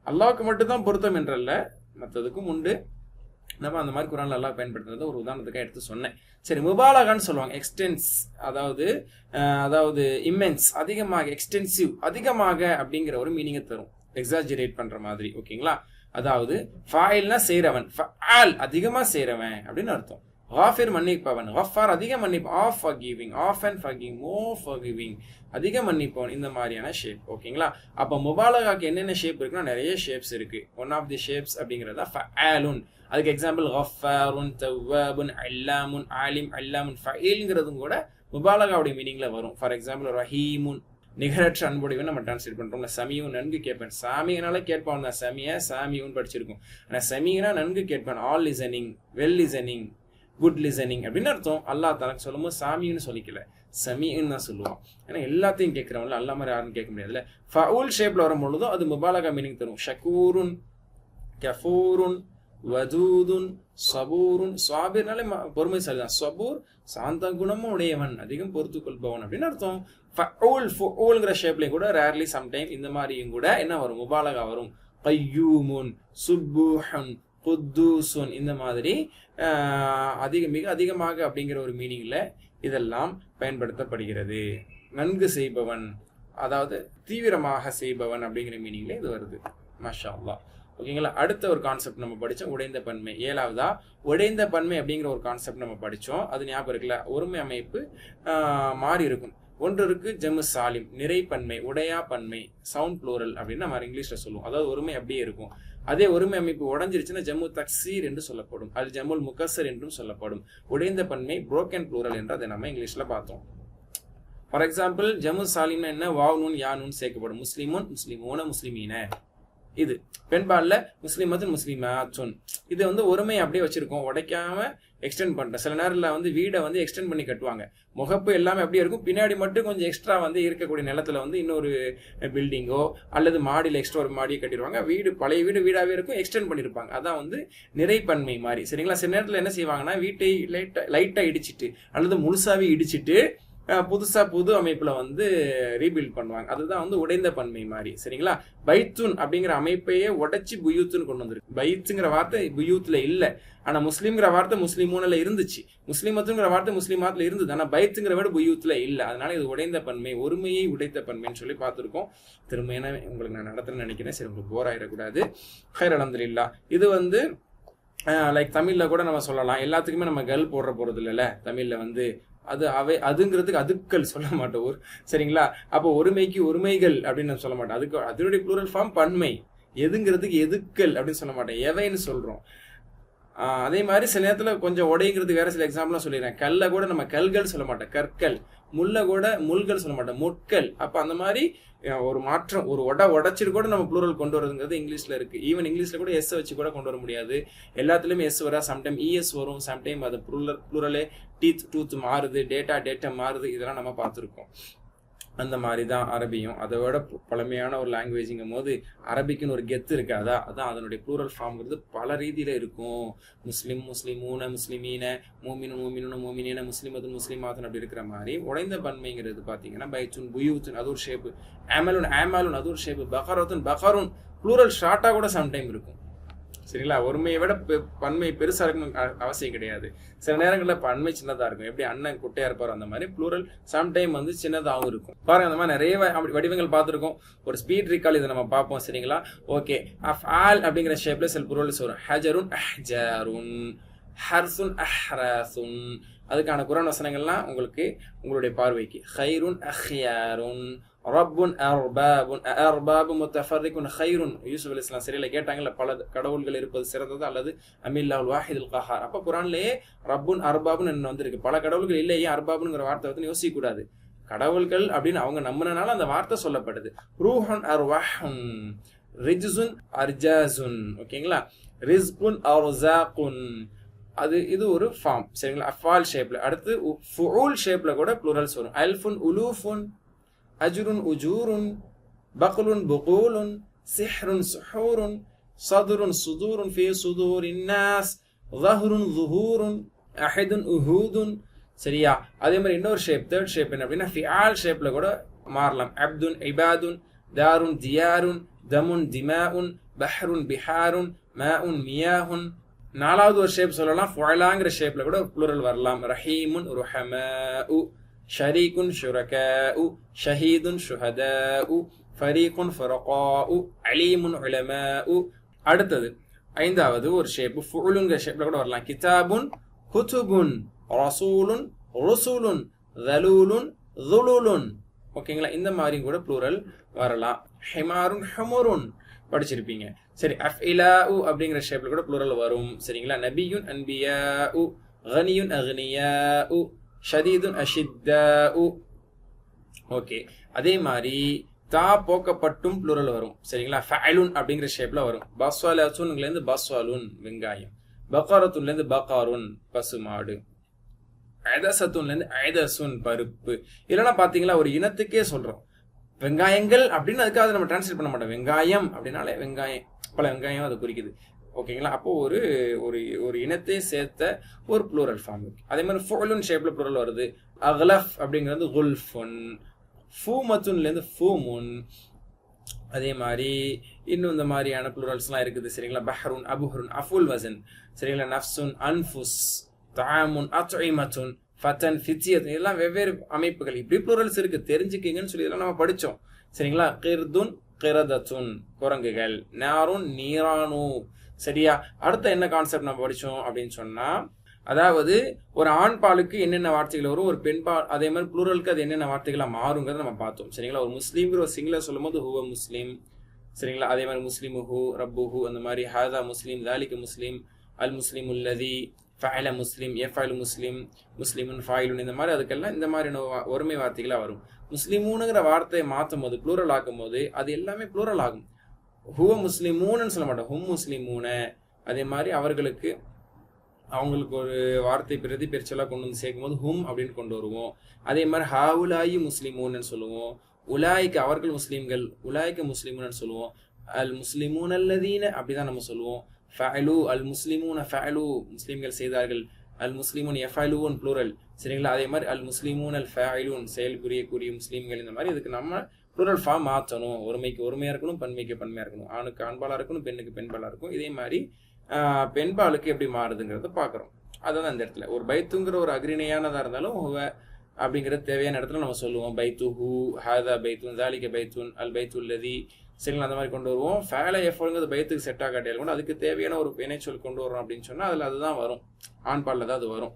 அல்லாஹ்வுக்கு மட்டும்தான் பொருத்தம் என்றல்ல, மற்றதுக்கும் உண்டு. நம்ம அந்த மாதிரி குரான்ல எல்லாம் பயன்படுத்துறத ஒரு உதாரணத்துக்காக எடுத்து சொன்னேன். சரி, முபாலகான்னு சொல்லுவாங்க. எக்ஸ்டென்ஸ், அதாவது இம்மென்ஸ், அதிகமாக, எக்ஸ்டென்சிவ், அதிகமாக அப்படிங்கிற ஒரு மீனிங்கை தரும். எக்ஸாஜரேட் பண்ற மாதிரி. ஓகேங்களா? அதாவது ஃபாயில்னா செய்றவன், ஃபஆல் அதிகமா செய்றவன் அப்படின்னு அர்த்தம். காஃபிர் மன்னிப்பவன், கஃபார் அதிக மன்னிப்பவன், of forgiving, of and forgiving, more forgiving அதிக மன்னிப்பவன். இந்த மாதிரியான ஷேப். ஓகேங்களா? அப்போ முபாலகாக்கு என்னென்ன ஷேப் இருக்குன்னா நிறைய ஷேப்ஸ் இருக்கு. ஒன் ஆஃப் தி ஷேப்ஸ் அப்படிங்கிறதா ஃபஆலுன். அதுக்கு எக்ஸாம்பிள் கஃபாருன், தவ்வாபுன், அல்லாமுன், ஆலிம், அல்லாமுன். ஃபஈல்ங்கிறதும் கூட முபாலகாவுடைய மீனிங்ல வரும். ஃபார் எக்ஸாம்பிள் ரஹீமுன், நிகரற்ற அன்புடையவன் நம்ம டிரான்ஸ்லேட் பண்றோம்ல. சமியும் நன்கு கேட்பேன், சாமியனால கேட்பான் தான், சாமியும் படிச்சிருக்கும். ஆனா சமியனா நன்கு கேட்பான், all listening, well listening, good listening அப்படின்னு அர்த்தம். அல்லாஹ் தனக்கு சொல்லும் போது சாமின்னு சொல்லிக்கல, சமின்னு தான் சொல்லுவான். ஏன்னா எல்லாத்தையும் கேட்கிறவங்கள அல்லா மாதிரி யாரும் கேட்க முடியாதுல்ல. ஃபவுல் ஷேப்ல வரும் பொழுதும் அது முபாலகா மீனிங் தரும். ஷக்கூருன், கஃபூருன், வதூதுன், சபூருன். சாபிர்னாலே பொறுமைசாலி தான். சபூர் சாந்த குணமும் உடையவன், அதிகம் பொறுத்து கொள்பவன் அப்படின்னு அர்த்தம். ஃபஉல்ங்கிற ஷேப்லையும் கூட ரேர்லி சம்டைம் இந்த மாதிரியும் கூட என்ன வரும்? முபாலகா வரும். கய்யூமுன், சுப்பூஹன், குத்தூசுன். இந்த மாதிரி மிக அதிகமாக அப்படிங்கிற ஒரு மீனிங்ல இதெல்லாம் பயன்படுத்தப்படுகிறது. நன்கு செய்பவன், அதாவது தீவிரமாக செய்பவன் அப்படிங்கிற மீனிங்ல இது வருது. மாஷா அல்லாஹ். ஓகேங்களா. அடுத்த ஒரு கான்செப்ட் நம்ம படித்தோம், உடைந்த பன்மை. 7வதா உடைந்த பன்மை அப்படிங்கிற ஒரு கான்செப்ட் நம்ம படித்தோம். அது ஞாபகம் இருக்குல்ல, ஒருமை அமைப்பு மாறி இருக்கும். ஒன்று இருக்கு ஜம்மு சாலிம், நிறைப்பன்மை, உடையா பன்மை, சவுண்ட் ப்ளூரல் அப்படின்னு நம்ம இங்கிலீஷ்ல சொல்லுவோம். அதாவது ஒருமை அப்படியே இருக்கும். அதே ஒருமை அமைப்பு உடஞ்சிருச்சுன்னா ஜம்மு தக்சீர் என்று சொல்லப்படும், அது ஜம்முல் முகசர் என்றும் சொல்லப்படும். உடைந்த பன்மை புரோக்கன் ப்ளூரல் என்று அதை நம்ம இங்கிலீஷ்ல பார்த்தோம். ஃபார் எக்ஸாம்பிள் ஜம்மு சாலிம்னா என்ன, வாவ் நூன் யா நூன் சேர்க்கப்படும். முஸ்லிமுன், முஸ்லிமூன, முஸ்லிமீன. இது பெண்பால்ல முஸ்லிமத்துன், முஸ்லிமாத்துன். இது ஒருமை அப்படியே வச்சிருக்கோம், உடைக்காம எக்ஸ்டெண்ட் பண்றேன். சில நேரத்தில் வீடை எக்ஸ்டெண்ட் பண்ணி கட்டுவாங்க, முகப்பு எல்லாமே அப்படியே இருக்கும், பின்னாடி மட்டும் கொஞ்சம் எக்ஸ்ட்ரா இருக்கக்கூடிய நிலத்துல இன்னொரு பில்டிங்கோ அல்லது மாடியில் எக்ஸ்ட்ரா ஒரு மாடியை கட்டிடுவாங்க. வீடு பழைய வீடாவே இருக்கும், எக்ஸ்டெண்ட் பண்ணியிருப்பாங்க. அதான் நிறைப்பன்மை மாதிரி. சரிங்களா. சில நேரத்தில் என்ன செய்வாங்கன்னா, வீட்டை லைட்டா இடிச்சிட்டு அல்லது முழுசாவே இடிச்சிட்டு புதுசா புது அமைப்புல ரீபில்ட் பண்ணுவாங்க. அதுதான் உடைந்த பன்மை மாதிரி. சரிங்களா. பைத்துன் அப்படிங்கிற அமைப்பையே உடைச்சு புயூத்துன்னு கொண்டு வந்திருக்கு. பைத்துங்கிற வார்த்தை புயூத்துல இல்ல, ஆனா முஸ்லீம்ங்கிற வார்த்தை முஸ்லிமூன்ல இருந்துச்சு, முஸ்லிமத்துங்கிற வார்த்தை முஸ்லிமாத்துல இருந்தது, ஆனா பைத்துங்கிற வேர்டு புயூத்துல இல்ல. அதனால இது உடைந்த பன்மை, ஒருமையை உடைத்த பன்மைன்னு சொல்லி பார்த்திருக்கோம். திரும்ப உங்களுக்கு நான் நடத்துறேன்னு நினைக்கிறேன். சரி, உங்களுக்கு போர் ஆயிடக்கூடாது. ஹைர் அல்ஹம்துலில்லாஹ். இது லைக் தமிழ்ல கூட நம்ம சொல்லலாம். எல்லாத்துக்குமே நம்ம கல் போடுற போறது இல்லைல்ல. தமிழ்ல அது அதுங்கிறதுக்கு அதுக்கள் சொல்ல மாட்டோம். சரிங்களா. அப்போ ஒருமைக்கு ஒருமைகள் அப்படின்னு நம்ம சொல்ல மாட்டோம். அதுக்கு அதனுடைய ப்ளூரல் ஃபார்ம் பன்மை. எதுங்கிறதுக்கு எதுக்கள் அப்படின்னு சொல்ல மாட்டோம், எவைன்னு சொல்றோம். அதே மாதிரி சில நேரத்தில் கொஞ்சம் உடைங்கிறதுக்கு வேற சில எக்ஸாம்பிள்லாம் சொல்லிடுறேன். கல்ல கூட நம்ம கல்கள் சொல்ல மாட்டோம், கற்கள். முல்லை கூட முள்கள் சொல்ல மாட்டோம், முட்கள். அப்போ அந்த மாதிரி ஒரு மாற்றம், ஒரு உடைச்சிட்டு கூட நம்ம ப்ளூரல் கொண்டு வரதுங்கிறது இங்கிலீஷ்ல இருக்கு. ஈவன் இங்கிலீஷ்ல கூட எஸ் வச்சு கூட கொண்டு வர முடியாது. எல்லாத்துலயுமே எஸ் வரா, சம்டைம் இஎஸ் வரும், சம்டைம் அது ப்ளூரலே டூத் மாறுது, டேட்டா மாறுது. இதெல்லாம் நம்ம பார்த்துருக்கோம். அந்த மாதிரி தான் அரபியும். அதை விட பழமையான ஒரு லாங்குவேஜுங்கும் போது அரபிக்குன்னு ஒரு கெத்து இருக்காதா. அதான் அதனுடைய ப்ளூரல் ஃபார்ம்ங்கிறது பல ரீதியில இருக்கும். முஸ்லிம், முஸ்லிமூன, முஸ்லிமீன, மூமினு, மூமினு, மூமினீன, முஸ்லிமத்துன், முஸ்லிமாத்துன் அப்படி இருக்கிற மாதிரி. உடைந்த பன்மைங்கிறது பார்த்தீங்கன்னா பைத்துன், புயூத்துன், அது ஒரு ஷேப்பு. ஆமலுன், ஆமாலுன், அது ஒரு ஷேப்பு. பகரத்துன், பகருன். ப்ளூரல் ஷார்ட்டா கூட சம்டைம் இருக்கும். சரிங்களா. ஒருமையை விட பன்மை பெருசா இருக்கணும் அவசியம் கிடையாது. சில நேரங்களில் பன்மை சின்னதா இருக்கும். எப்படி அண்ணன் குட்டையா இருப்பாரோ அந்த மாதிரி ப்ளூரல் சம்டைம் சின்னதாகவும் இருக்கும். பாருங்க, அந்த மாதிரி நிறைய வடிவங்கள் பார்த்துருக்கோம். ஒரு ஸ்பீட் ரீகால் இதை நம்ம பார்ப்போம். சரிங்களா. ஓகே. அஃஆல் அப்படிங்கிற ஷேப்ல சில ப்ளூரல்ஸ் வரும். ஹஜருன், அஹ்ஜாருன், ஹர்சுன், அஹ்ராசுன். அதுக்கான குர்ஆன் வசனங்கள்லாம் உங்களுடைய பார்வைக்கு. ஹைருன், அஹ்யாருன், ரப்புன், அர்பாபுன், அர்பாபு முத்தஃபர்ரிகுன் ஹைருன். யூசுப் அலைஹிஸ்ஸலாம் சரியில்லை கேட்டாங்கல்ல, பல கடவுள்கள் இருப்பது சிறந்தது அல்லது அமில்லாஹுல் வாஹிதுல் கஹார். அப்போ குர்ஆன்லயே ரப்புன் அர்பாபுன்னு என்ன வந்திருக்கு. பல கடவுள்கள் இல்லை, ஏன் அர்பாபுங்கிற வார்த்தை யோசிக்க கூடாது. கடவுள்கள் அப்படின்னு அவங்க நம்பினால அந்த வார்த்தை சொல்லப்படுது. ரூஹுன் அர்வாஹுன், ரிஜ்சுன் அர்ஜாசுன். ஓகேங்களா. ரிஸ்குன் அர்ஸாகுன். இது ஒரு ஃபார்ம். சரிங்களா. அஃபால் ஷேப்ல. அடுத்து ஃபுஊல் ஷேப்ல கூட ப்ளூரல்ஸ் வரும். அல்ஃபுன், உலூஃபுன், அஜ்ருன், உஜூருன், பக்லுன், புகூலுன், சிஹ்ருன், சுஹூருன், சதுருன், சுதூருன், ஃபீ சுதூரின் நாஸ், ظஹ்ருன், ظுஹூருன், அஹதுன், உஹூதுன். சரியா. அதே மாதிரி இன்னொரு ஷேப், தேர்ட் ஷேப் என்ன அப்படின்னா ஃபிஆல் ஷேப்ல கூட மாறலாம். அப்துன், இபாதுன், தாருன், தியாருன், தமுன், திமாஉன், பஹ்ருன், பிஹாருன், மாஉன், மியாஹுன். நாலாவது ஒரு ஷேப் சொல்லலாம், ஃபுஅலாங்கிற ஷேப்ல கூட ப்ளூரல் வரலாம். ரஹீமுன், ருஹமாஉ, ஷரீகுன், ஷுரகாஉ, ஷஹீதுன், ஷுஹதாஉ, ஃபரீகுன், ஃபரகாஉ, அலீமுன், உலமாஉ. அடுத்தது ஐந்தாவது ஒரு ஷேப் ஃபுஉலுங்கிற ஷேப்ல கூட வரலாம். கிதாபுன், குதுபுன், ரசூலுன், ருசுலுன், தலூலுன், துலுலுன். ஓகேங்களா. இந்த மாதிரி கூட ப்ளூரல் வரலாம். ஹிமாருன், ஹுமுருன் படிச்சிருப்பீங்க. சரி. அஃஇலாஉ அப்படிங்கிற ஷேப்ல கூட ப்ளூரல் வரும். சரிங்களா. நபியுன், அன்பியாஉ, கனியுன், அக்னியாஉ, ஷதீதுன், அஷித்தாஉ. ஓகே. அதே மாதிரி தா போக்கப்பட்டும் ப்ளூரல் வரும். சரிங்களா. ஃபஅலுன் அப்படிங்கிற ஷேப்ல வரும். பஸ்வலத்துன்ல இருந்து பஸ்வலுன் வெங்காயம், பகரத்துன்ல இருந்து பகாருன் பசுமாடு, ஐதசத்துன்ல இருந்து ஐதசுன் பருப்பு. இல்லைன்னா பாத்தீங்களா ஒரு இனத்துக்கே சொல்றோம் வெங்காயங்கள் அப்படின்னு, அதுக்காக நம்ம டிரான்ஸ்லேட் பண்ண மாட்டோம். வெங்காயம் அப்படின்னாலே வெங்காயம், பல வெங்காயம் அது குறிக்குது. ஓகேங்களா. அப்போ ஒரு ஒரு இனத்தை சேர்த்த ஒரு ப்ளூரல் ஃபார்ம். அதே மாதிரி ஃபுஉலுன் ஷேப்ல ப்ளூரல் வருது. அக்லஃப் அப்படிங்கிறது குல்ஃபுன், ஃபூமத்துன்ல இருந்து ஃபூமுன். அதே மாதிரி இன்னும் இந்த மாதிரியான ப்ளூரல்ஸ்லாம் இருக்குது. சரிங்களா. பஹ்ருன், அபுஹ்ருன், அஃபுல் வசன். சரிங்களா. நஃப்சுன், அன்ஃபுஸ், தஆமுன், அத்இமத்துன், ஃபதன், ஃபித்யத். இதெல்லாம் வெவ்வேறு அமைப்புகள். இப்படி ப்ளூரல்ஸ் இருக்கு, தெரிஞ்சுக்கிங்கன்னு சொல்லி இதெல்லாம் நம்ம படித்தோம். சரிங்களா. கிர்துன், கிரதத்துன் குரங்குகள், நாருன் நீரானு. சரியா? அடுத்த என்ன கான்செப்ட் நம்ம படிச்சோம் அப்படின்னு சொன்னா, அதாவது ஒரு ஆண் பாலுக்கு என்னென்ன வார்த்தைகள் வரும், ஒரு பெண் பால் அதே மாதிரி ப்ளூரலுக்கு அது என்னென்ன வார்த்தைகளா மாறுங்கிறத நம்ம பார்த்தோம். சரிங்களா? ஒரு முஸ்லீம்ங்கிற ஒரு சிங்கிளர் சொல்லும் போது ஹுவ முஸ்லீம். சரிங்களா? அதே மாதிரி முஸ்லிமுஹு, ரப்புஹு, அந்த மாதிரி ஹாதா முஸ்லீம், தாலிக முஸ்லீம், அல் முஸ்லிம் உள்ளதி, ஃபஅல முஸ்லிம், எஃபஅலு முஸ்லிம், முஸ்லிமுன் ஃபாயிலுன், இந்த மாதிரி அதுக்கெல்லாம் இந்த மாதிரி ஒருமை வார்த்தைகளா வரும். முஸ்லிமூனுங்கிற வார்த்தையை மாற்றும் போது, ப்ளூரல் ஆக்கும் போது அது எல்லாமே ப்ளூரல் ஆகும். ஹுவ முஸ்லிமூன்னு சொல்ல மாட்டோம், ஹும் முஸ்லிமூன. அதே மாதிரி அவங்களுக்கு ஒரு வார்த்தை பிரதி பெருச்சலாக கொண்டு வந்து சேர்க்கும் போது ஹும் அப்படின்னு கொண்டு வருவோம். அதே மாதிரி ஹாவுலாயி முஸ்லிமூன்னு சொல்லுவோம். உலாய்க்கு அவர்கள் முஸ்லீம்கள், உலாய்க்கு முஸ்லிமுன்னு சொல்லுவோம். அல் முஸ்லிமூன் அல்லதீன அப்படிதான் நம்ம சொல்லுவோம். ஃபஅலு அல் முஸ்லிமூன ஃபஅலு முஸ்லீம்கள் செய்தார்கள். அல் முஸ்லிமுன் எஃபஅலுன் ப்ளூரல். சரிங்களா? அதே மாதிரி அல் முஸ்லிமூன் அல் ஃபஅலுன் செயல் புரியக்கூடிய முஸ்லீம்கள். இந்த மாதிரி இதுக்கு நம்ம ப்ளூரல் ஃபார்ம் மாற்றணும். ஒருமைக்கு ஒருமையாக இருக்கணும், பன்மைக்கு பன்மையாக இருக்கணும். ஆணுக்கு ஆண்பாலாக இருக்கணும், பெண்ணுக்கு பெண்பாலாக இருக்கும். இதே மாதிரி பெண்பாலுக்கு எப்படி மாறுதுங்கிறத பார்க்குறோம். அதான் அந்த இடத்துல ஒரு பைத்துங்கிற ஒரு அக்ரிணையானதாக இருந்தாலும் ஹுவ அப்படிங்கிறது தேவையான இடத்துல நம்ம சொல்லுவோம். பைத்து ஹூ, ஹாதா பைத்துன், தாலிக பைத்துன், அல் பைத்துல்லதி. சரிங்களா? அந்த மாதிரி கொண்டு வருவோம். ஃபேல எஃப்ங்கிறது பைத்துக்கு செட் ஆகாட்டியால் கூட அதுக்கு தேவையான ஒரு வினைச்சொல் கொண்டு வரோம் அப்படின்னு சொன்னால் அதில் அதுதான் வரும், ஆண்பாலில் தான் அது வரும்.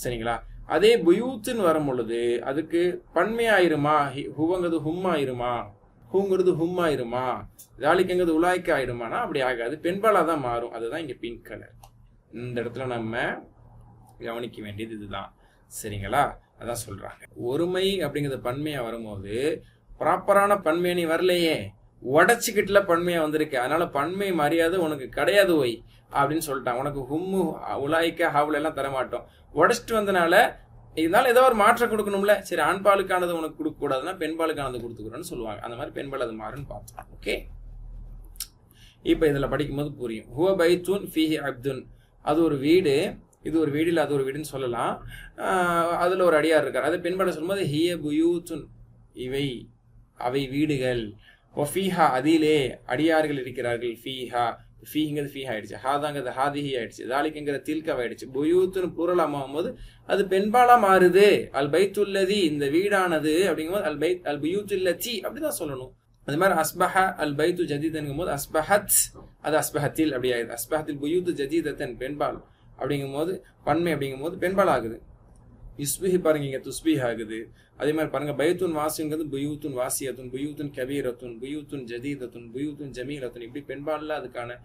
சரிங்களா? அதே புயூத்துன்னு வரும் பொழுது அதுக்கு பன்மையாயிருமா, ஹுவங்கிறது ஹும் ஆயிருமா, ஹூங்கிறது ஹும் ஆயிருமா, தாலிக்கங்கிறது உலாய்க்கு ஆயிடுமானா அப்படி ஆகாது, பெண்பாலாக தான் மாறும். அதுதான் இங்கே பிங்க் கலர். இந்த இடத்துல நம்ம கவனிக்க வேண்டியது இதுதான். சரிங்களா? அதான் சொல்றாங்க. ஒருமை அப்படிங்கிறது பன்மையா வரும்போது ப்ராப்பரான பன்மை நீ வரலையே, உடச்சிக்கிட்டுல பன்மையா வந்திருக்கு, அதனால பன்மை மரியாதை உனக்கு கிடையாது ஒய் அப்படின்னு சொல்லிட்டான். உனக்கு ஹும்மு உலாய்க்க ஹாவுல எல்லாம் தரமாட்டோம், உடச்சிட்டு வந்தனால இதனால ஏதோ ஒரு மாற்றம் கொடுக்கணும்ல. சரி, ஆண்பாலுக்கானது உனக்கு கொடுக்க கூடாதுன்னா பெண்பாலுக்கானது கொடுத்துக்கிறோன்னு சொல்லுவாங்க. அந்த மாதிரி பெண்பால் அது மாறுன்னு பார்த்தோம். ஓகே, இப்போ இதில் படிக்கும்போது புரியும். ஹுவ பைத்துன் ஃபீஹி அப்துன், அது ஒரு வீடு, இது ஒரு வீடு இல்லை அது ஒரு வீடுன்னு சொல்லலாம். அதில் ஒரு அடியார் இருக்கார். அது பெண்பாட சொல்லும்போது ஹிய புயூத்துன், இவை அவை வீடுகள். ஒஃபீஹா, அதிலே அடியார்கள் இருக்கிறார்கள். ஃபீஹா, ஃபீங்கிறது ஃபீஹா ஆயிடுச்சு, ஹாதாங்கிறது ஹாதிஹி ஆயிடுச்சு, தாலிக்குங்கிற தில்கவ் ஆயிடுச்சு. புயூத்துன்னு ப்ளூரல் ஆகும்போது அது பெண்பாலா மாறுது. அல் பைத்துல்லதி, இந்த வீடானது அப்படிங்கும்போது அல் பைத் அல் புயூத்துல்லதி அப்படிதான் சொல்லணும். அது மாதிரி அஸ்பஹ அல் பைத்து ஜதீதன்ங்கும் போது அஸ்பஹத், அது அஸ்பஹத்தில் அப்படி ஆகுது. அஸ்பஹத்தில் புயூத்து ஜதீதத்தன் பெண்பால் அப்படிங்கும் போது பன்மை அப்படிங்கும் போது பெண்பால் ஆகுது. இஸ்பிஹி பாருங்க, இங்கே துஸ்பிஹ் ஆகுது. அதே மாதிரி பாருங்க, பைத்துன் வாசிங்கிறது புயூத்துன் வாசியத்துன், புயூத்துன் கபீரத்துன், புயூத்துன் ஜதீதத்துன், புயூத்துன் ஜமீலத்துன், இப்படி பெண்பாலில் அதுக்கான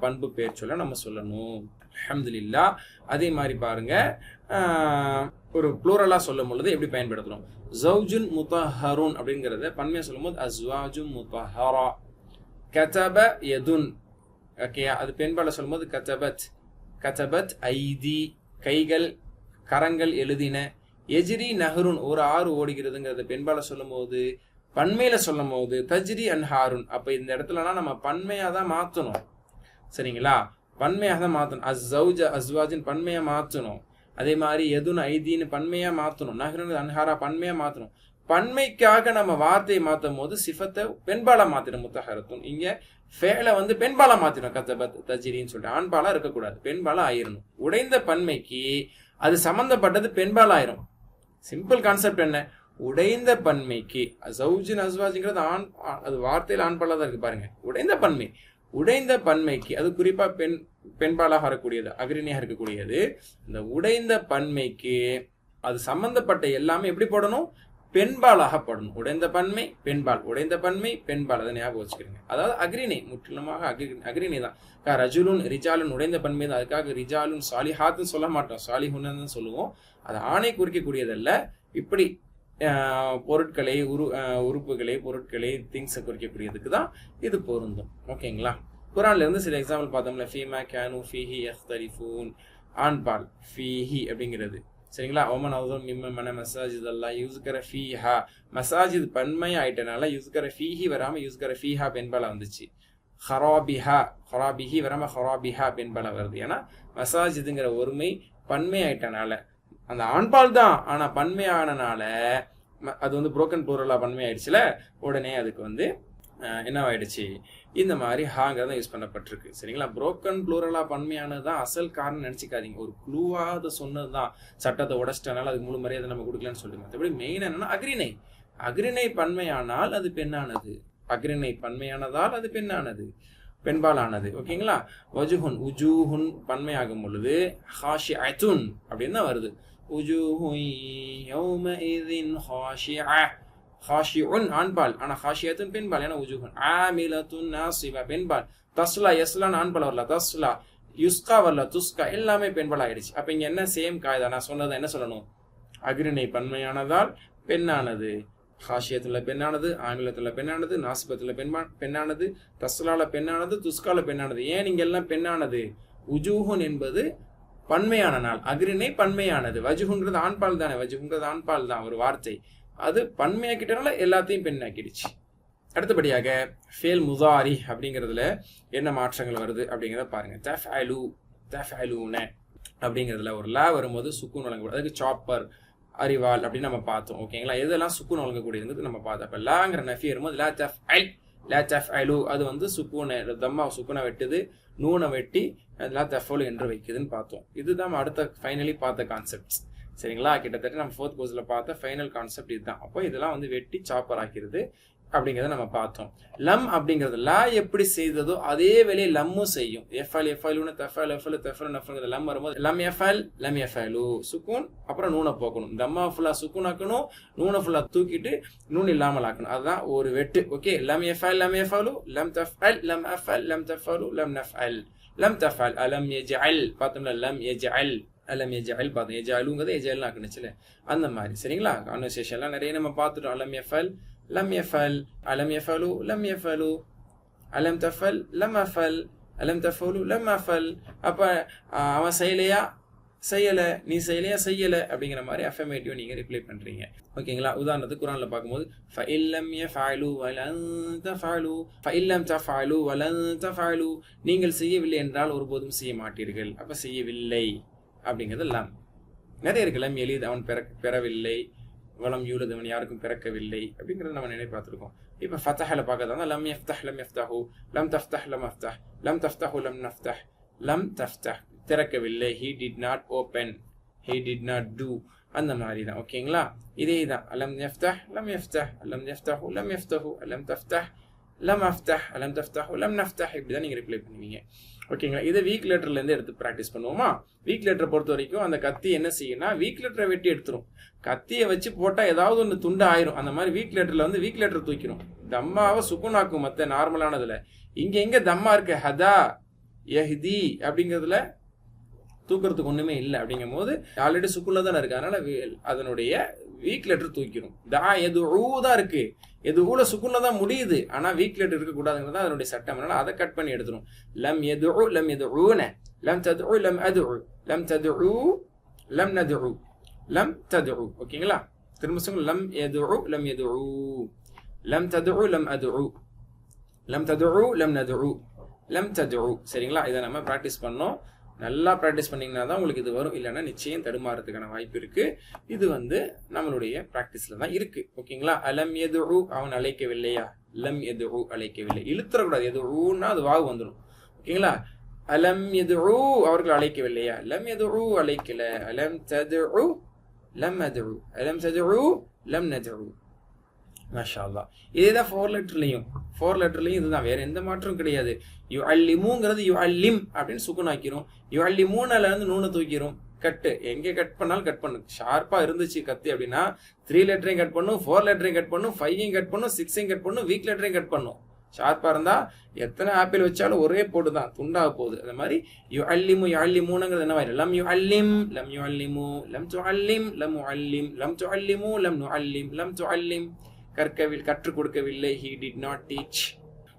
பண்பு பேர் சொல்ல நம்ம சொல்லணும். அல்ஹம்துலில்லாஹ். அதே மாதிரி பாருங்க, ஒரு ப்ளூரலா சொல்லும் பொழுது எப்படி பயன்படுத்தணும். ஜௌஜுன் முத்தஹருன் அப்படிங்கிறத பன்மையா சொல்லும் போது அஸ்வாஜுன் முத்தஹரா. கதப யதுன், ஓகே, அது பெண்பால சொல்லும் போது கதபத், கதபத் ஐதி, கைகள் கரங்கள் எழுதின. எஜ்ரி நஹருன், ஒரு ஆறு ஓடுகிறதுங்கிறத பெண்பால சொல்லும் போது, பன்மையில சொல்லும் போது தஜ்ரி அன்ஹாருன். அப்ப இந்த இடத்துலனா நம்ம பன்மையா தான் மாத்தணும். சரிங்களா? பன்மையாக தான் மாற்றணும். அஸ்ஸௌஜ அஸ்வாஜின் பன்மையாக மாற்றணும். அதே மாதிரி எதுன்னு ஐதீன்னு பன்மையாக மாற்றணும். நஹ்ருன் அன்ஹாரா பன்மையாக மாற்றணும். பன்மைக்காக நம்ம வார்த்தையை மாற்றும் போது சிஃபத்தை பெண்பாலா மாற்றிடும். முத்தஹரத்துன் இங்கே ஃபேலை வந்து பெண்பாலா மாற்றிடும். கத்தபத் தஜ்ரின்னு சொல்லிட்டு ஆண்பாலா இருக்கக்கூடாது, பெண்பாலா ஆயிரணும். உடைந்த பன்மைக்கு அது சம்பந்தப்பட்டது பெண்பால் ஆயிரும். சிம்பிள் கான்செப்ட் என்ன, உடைந்த பன்மைக்கு சௌஜின் அஸ்வாஜிங்கிறது ஆண், அது வார்த்தையில் ஆண்பாலாக தான் இருக்கு பாருங்க. உடைந்த பன்மை, உடைந்த பன்மைக்கு அது குறிப்பா பெண்பாலாக வரக்கூடியது, அக்ரிணியாக இருக்கக்கூடியது. இந்த உடைந்த பன்மைக்கு அது சம்பந்தப்பட்ட எல்லாமே எப்படி போடணும், பெண்பாலாக போடணும். உடைந்த பன்மை பெண்பால், உடைந்த பன்மை பெண்பால், அதை ஞாபகம் வச்சுக்கிறீங்க. அதாவது அக்ரிணை, முற்றிலுமாக அக்ரிணை தான். ரஜுலுன் ரிஜாலுன் உடைந்த பன்மை தான். அதுக்காக ரிஜாலுன் சாலிஹாத்துன்னு சொல்ல மாட்டோம், சாலிஹுன்னு தான் சொல்லுவோம். அது ஆணை குறிக்கக்கூடியதல்ல. இப்படி பொருட்களை உறுப்புகளை பொருட்களை திங்ஸை குறிக்கக்கூடியதுக்கு தான் இது பொருந்தும். ஓகேங்களா? குரான்ல இருந்து சில எக்ஸாம்பிள் பார்த்தோம்ல. ஃபீமா கேனு ஃபீஹி யஹ்தலிஃபூன், ஆண்பால் ஃபீஹி அப்படிங்கிறது. சரிங்களா? ஒமன் அவுதம் மிம்மன மசாஜித் அல்லாஹ் யுஸ்கர ஃபீஹா, மசாஜித் பன்மை ஆயிட்டனால யுஸ்கர ஃபீஹி வராம யுஸ்கர ஃபீஹா பெண்பாலா வந்துச்சு. ஹராபிஹா, ஹராபிஹி வராம ஹராபிஹா பெண்பாலா வருது. ஏன்னா மசாஜிதுங்கிற ஒருமை பன்மை ஆயிட்டனால, அந்த ஆண்பால் தான் ஆனா பன்மை ஆனனால அது வந்து புரோக்கன் ப்ளூரலா பன்மை ஆயிடுச்சுல, உடனே அதுக்கு வந்து என்னவாயிடுச்சு, இந்த மாதிரி ஹாங்கிறத யூஸ் பண்ணப்பட்டிருக்கு. சரிங்களா? புரோக்கன் ப்ளூரலா பன்மையானது தான் அசல் காரணம் நினைச்சுக்காதீங்க. ஒரு க்ளூவா அதை சொன்னது தான். சட்டத்தை உடச்சிட்டனால அதுக்கு முழு மரியாதை நம்ம கொடுக்கலன்னு சொல்லுங்க. மற்றபடி மெயின் என்னன்னா அக்ரிணை, அக்ரிணை பன்மையானால் அது பெண்ணானது. அக்ரிணை பன்மையானதால் அது பெண்ணானது, பெண்பாலானது. ஓகேங்களா? வஜுஹுன் உஜூஹுன் பன்மையாகும் பொழுது ஹாஷிஅத்துன் அப்படின்னு தான் வருது. உஜூஹுன் யௌமஇதின் ஹாஷிஅ, ஹாஷிஉன் ஆண்பால், ஆனா ஹாஷியத்துன் பெண்பால். ஏன்னா உஜூஹுன் ஆமிலத்துன் நாசிபா பெண்பால். தஸ்லா யஸ்லான் ஆண்பால் வரல, தஸ்லா யுஸ்கா வரல, துஸ்கா எல்லாமே பெண்பால் ஆயிடுச்சு. அப்ப இங்க என்ன சேம் காய்தா? நான் சொன்னதை என்ன சொல்லணும்? அக்ரிணை பன்மையானதால் பெண்ணானது, ஹாஷியத்துல பெண்ணானது, ஆங்கிலத்துல பெண்ணானது, நாசிபத்துல பெண்ணானது, தஸ்லால பெண்ணானது, துஸ்கால பெண்ணானது. ஏன் இங்க எல்லாம் பெண்ணானது? உஜூஹுன் என்பது பன்மையான நாள், அக்ரிணை பன்மையானது. வஜுஹுன்றது ஆண்பால் தானே, வஜுஹுன்றது ஆண்பால் தான் ஒரு வார்த்தை, அது பன்மையாக்கிட்டனால எல்லாத்தையும் பெண்ணாக்கிடுச்சு. அடுத்தபடியாக ஃபேல் முதாரி அப்படிங்கிறதுல என்ன மாற்றங்கள் வருது அப்படிங்கிறத பாருங்க. தஃஅலு, தஃஅலூன அப்படிங்கிறதுல ஒரு லா வரும்போது சுக்கூன் வழங்கக்கூடாது. அதுக்கு சாப்பர், அறிவால் அப்படின்னு நம்ம பார்த்தோம். ஓகேங்களா? எதெல்லாம் சுக்கூன் வழங்கக்கூடியது நம்ம பார்த்தோம். அப்போ லாங்கிற நஃபி வரும்போது லா தஃஅல், லா தஃஅலு அது வந்து சுக்கூனை தம்மா சுக்கூனை வெட்டுது, நூனை வெட்டி லா தஃஅலு என்று வைக்குதுன்னு பார்த்தோம். இதுதான் அடுத்த ஃபைனலி பார்த்த கான்செப்ட்ஸ். சரிங்களா? கிட்டத்தட்ட நம்ம 4th கோர்ஸ்ல பார்த்த ஃபைனல் கான்செப்ட் இதுதான். அப்போ இதெல்லாம் வந்து வெட்டி சாப்பர் ஆக்கிறது அப்படிங்கிறத நம்ம பார்த்தோம். லம் அப்படிங்கிறது லா எப்படி செய்ததோ அதே வேலையை லம்மும் செய்யும். எஃப்எல் எஃப்எல்னு தஃபல் எஃப்எல் தஃபல் நஃபல் லம் வரும்போது லம் எஃப்எல் லம் எஃப்எலு சுக்கூன், அப்புறம் நூனை போக்கணும். தம்மா ஃபுல்லா சுக்கூன் ஆக்கணும், நூனை ஃபுல்லா தூக்கிட்டு நூன் இல்லாமல் ஆக்கணும். அதுதான் ஒரு வெட்டு. ஓகே? லம் எஃப்எல் லம் எஃப்எலு லம் தஃபல் லம் அஃபல் லம் தஃபலு லம் நஃபல் லம் தஃபல் அலம் யஜ்அல் பார்த்தோம்ல, லம் யஜ்அல் அலம் யஜ்அல் பார்த்தோம். யஜ்அலுங்கிறது யஜ்அல் ஆக்குனுச்சுல அந்த மாதிரி. சரிங்களா? கான்வர்சேஷன்லாம் நிறைய நம்ம பார்த்துட்டோம். அலம் எஃப்எல் லம் யஃபல், அலம் யஃபலு லம் யஃபலு, அலம் தஃபல் லம் அஃபல், அலம் தஃபலு லம் அஃபல். அப்ப அவன் செய்யலையா செய்யலை, நீ செய்யலையா செய்யலை அப்படிங்கிற மாதிரி அஃபர்மேட்டிவ் நீங்க ரிப்ளை பண்றீங்க. ஓகேங்களா? உதாரணத்துக்கு குர்ஆன்ல பார்க்கும்போது ஃபஇல்லம் யஃபஅலு வலன் தஃபஅலு, ஃபஇல்லம் தஃபஅலு வலன் தஃபஅலு நீங்கள் செய்யவில்லை என்றால் ஒருபோதும் செய்ய மாட்டீர்கள். அப்ப செய்யவில்லை அப்படிங்கிறது லம். நிறைய இருக்கு. லம் எலித் அவன் பெறவில்லை, வலம் யூலத் அவன் யாருக்கும் பிறக்கவில்லை அப்படிங்கிறத நம்ம நினைவு பார்த்துருக்கோம். இப்போ ஃபதஹல பார்க்கறதா லம் யஃப்தஹ் லம் யஃப்தஹு, லம் தஃப்தஹ் லம் அஃப்தஹ், லம் தஃப்தஹு லம் நஃப்தஹ், லம் தஃப்தஹ் திறக்கவில்லை, he did not open, he did not do அந்த மாதிரி தான். ஓகேங்களா? இதே தான் லம் யஃப்தஹ் லம் யஃப்தஹ், லம் யஃப்தஹு லம் யஃப்தஹு, லம் தஃப்தஹ் லம் அஃப்தஹ், லம் தஃப்தஹு லம் நஃப்தஹ் இப்படி தான் நீங்கள் ரிப்ளை பண்ணுவீங்க. ஓகேங்களா? இதை வீக் லெட்டர்லேருந்து எடுத்து ப்ராக்டிஸ் பண்ணுவோமா? வீக் லெட்டரை பொறுத்த வரைக்கும் அந்த கத்தி என்ன செய்யும்னா வீக் லெட்டரை வெட்டி எடுத்துரும். கத்தியை வச்சு போட்டால் ஏதாவது ஒன்று துண்டு ஆயிரும். அந்த மாதிரி வீக் லெட்டரில் வந்து வீக் லெட்டர் தூக்கிடும். தம்மாவை சுக்குனாக்கும் மற்ற நார்மலானதில். இங்கே எங்கே தம்மா இருக்கு? ஹதா யஹ்தி அப்படிங்கிறதுல தூக்கிறதுக்கு ஒன்றுமே இல்லை. அப்படிங்கும் போது ஆல்ரெடி சுக்குல தானே இருக்கு, அதனால அதனுடைய வீக் லெட்டர் தூக்கிடும். தா எது தான் இருக்கு, எது ஊல சுக்குன்ல தான் முடியுது, ஆனா வீக் லெட்டர் இருக்கக்கூடாதுங்கிறது தான் அதனுடைய சட்டம். அதனால அதை கட் பண்ணி எடுத்துரும். லம் எது லம் எது லம் தது லம் அது லம் தது லம் நது லம் தது. ஓகேங்களா? திரும்ப சொல்லுங்க. லம் எது லம் எது லம் தது லம் அது லம் தது லம் நது லம் தது. சரிங்களா? இதை நம்ம ப்ராக்டிஸ் பண்ணோம். நல்லா ப்ராக்டிஸ் பண்ணிங்கன்னா தான் உங்களுக்கு இது வரும். இல்லைன்னா நிச்சயம் தடுமாறதுக்கான வாய்ப்பு இருக்கு. இது வந்து நம்மளுடைய ப்ராக்டிஸ்ல தான் இருக்கு. ஓகேங்களா? அலம் எது அவன் அழைக்கவில்லையா, லம் எது அழைக்கவில்லை. இழுத்துறக்கூடாது. எது ஊன்னா அது வாவு வந்துடும். ஓகேங்களா? அலம் எது அவர்கள் அழைக்கவில்லையா, லம் எது அழைக்கல, அலம் தது லம் அது, அலம் தது லம் நது. மாஷா அல்லாஹ். இதேதான் 4 லெட்டர்லையும் இதுதான், வேற எந்த மாற்றமும் கிடையாது. யு அல்லிமுங்கிறது யு அல்லிம் அப்படின்னு சுக்குனாக்கிறோம். யு அல்லிமூனால இருந்து நூனை தூக்கிறோம். கட்டு எங்கே கட் பண்ணாலும் கட் பண்ணும். ஷார்ப்பா இருந்துச்சு கத்தி அப்படின்னா 3 லெட்டரையும் கட் பண்ணும், 4 லெட்டரையும் கட் பண்ணும், 5ஐயும் கட் பண்ணும், 6ஐயும் கட் பண்ணும், வீக் லெட்டரையும் கட் பண்ணும். ஷார்ப்பா இருந்தா எத்தனை ஆப்பிள் வச்சாலும் ஒரே போட்டு தான் துண்டாக போகுது. அந்த மாதிரி யு அல்லிமு யு அல்லிமூனங்கிறது என்ன மாதிரி லம் யு அல்லிம் லம் யு அல்லிமு லம் து அல்லிம் லம் உ அல்லிம் லம் து அல்லிமு லம் நு அல்லிம் லம் து அல்லிம் கற்றுக் கொடுக்கவில்லை, he did not teach.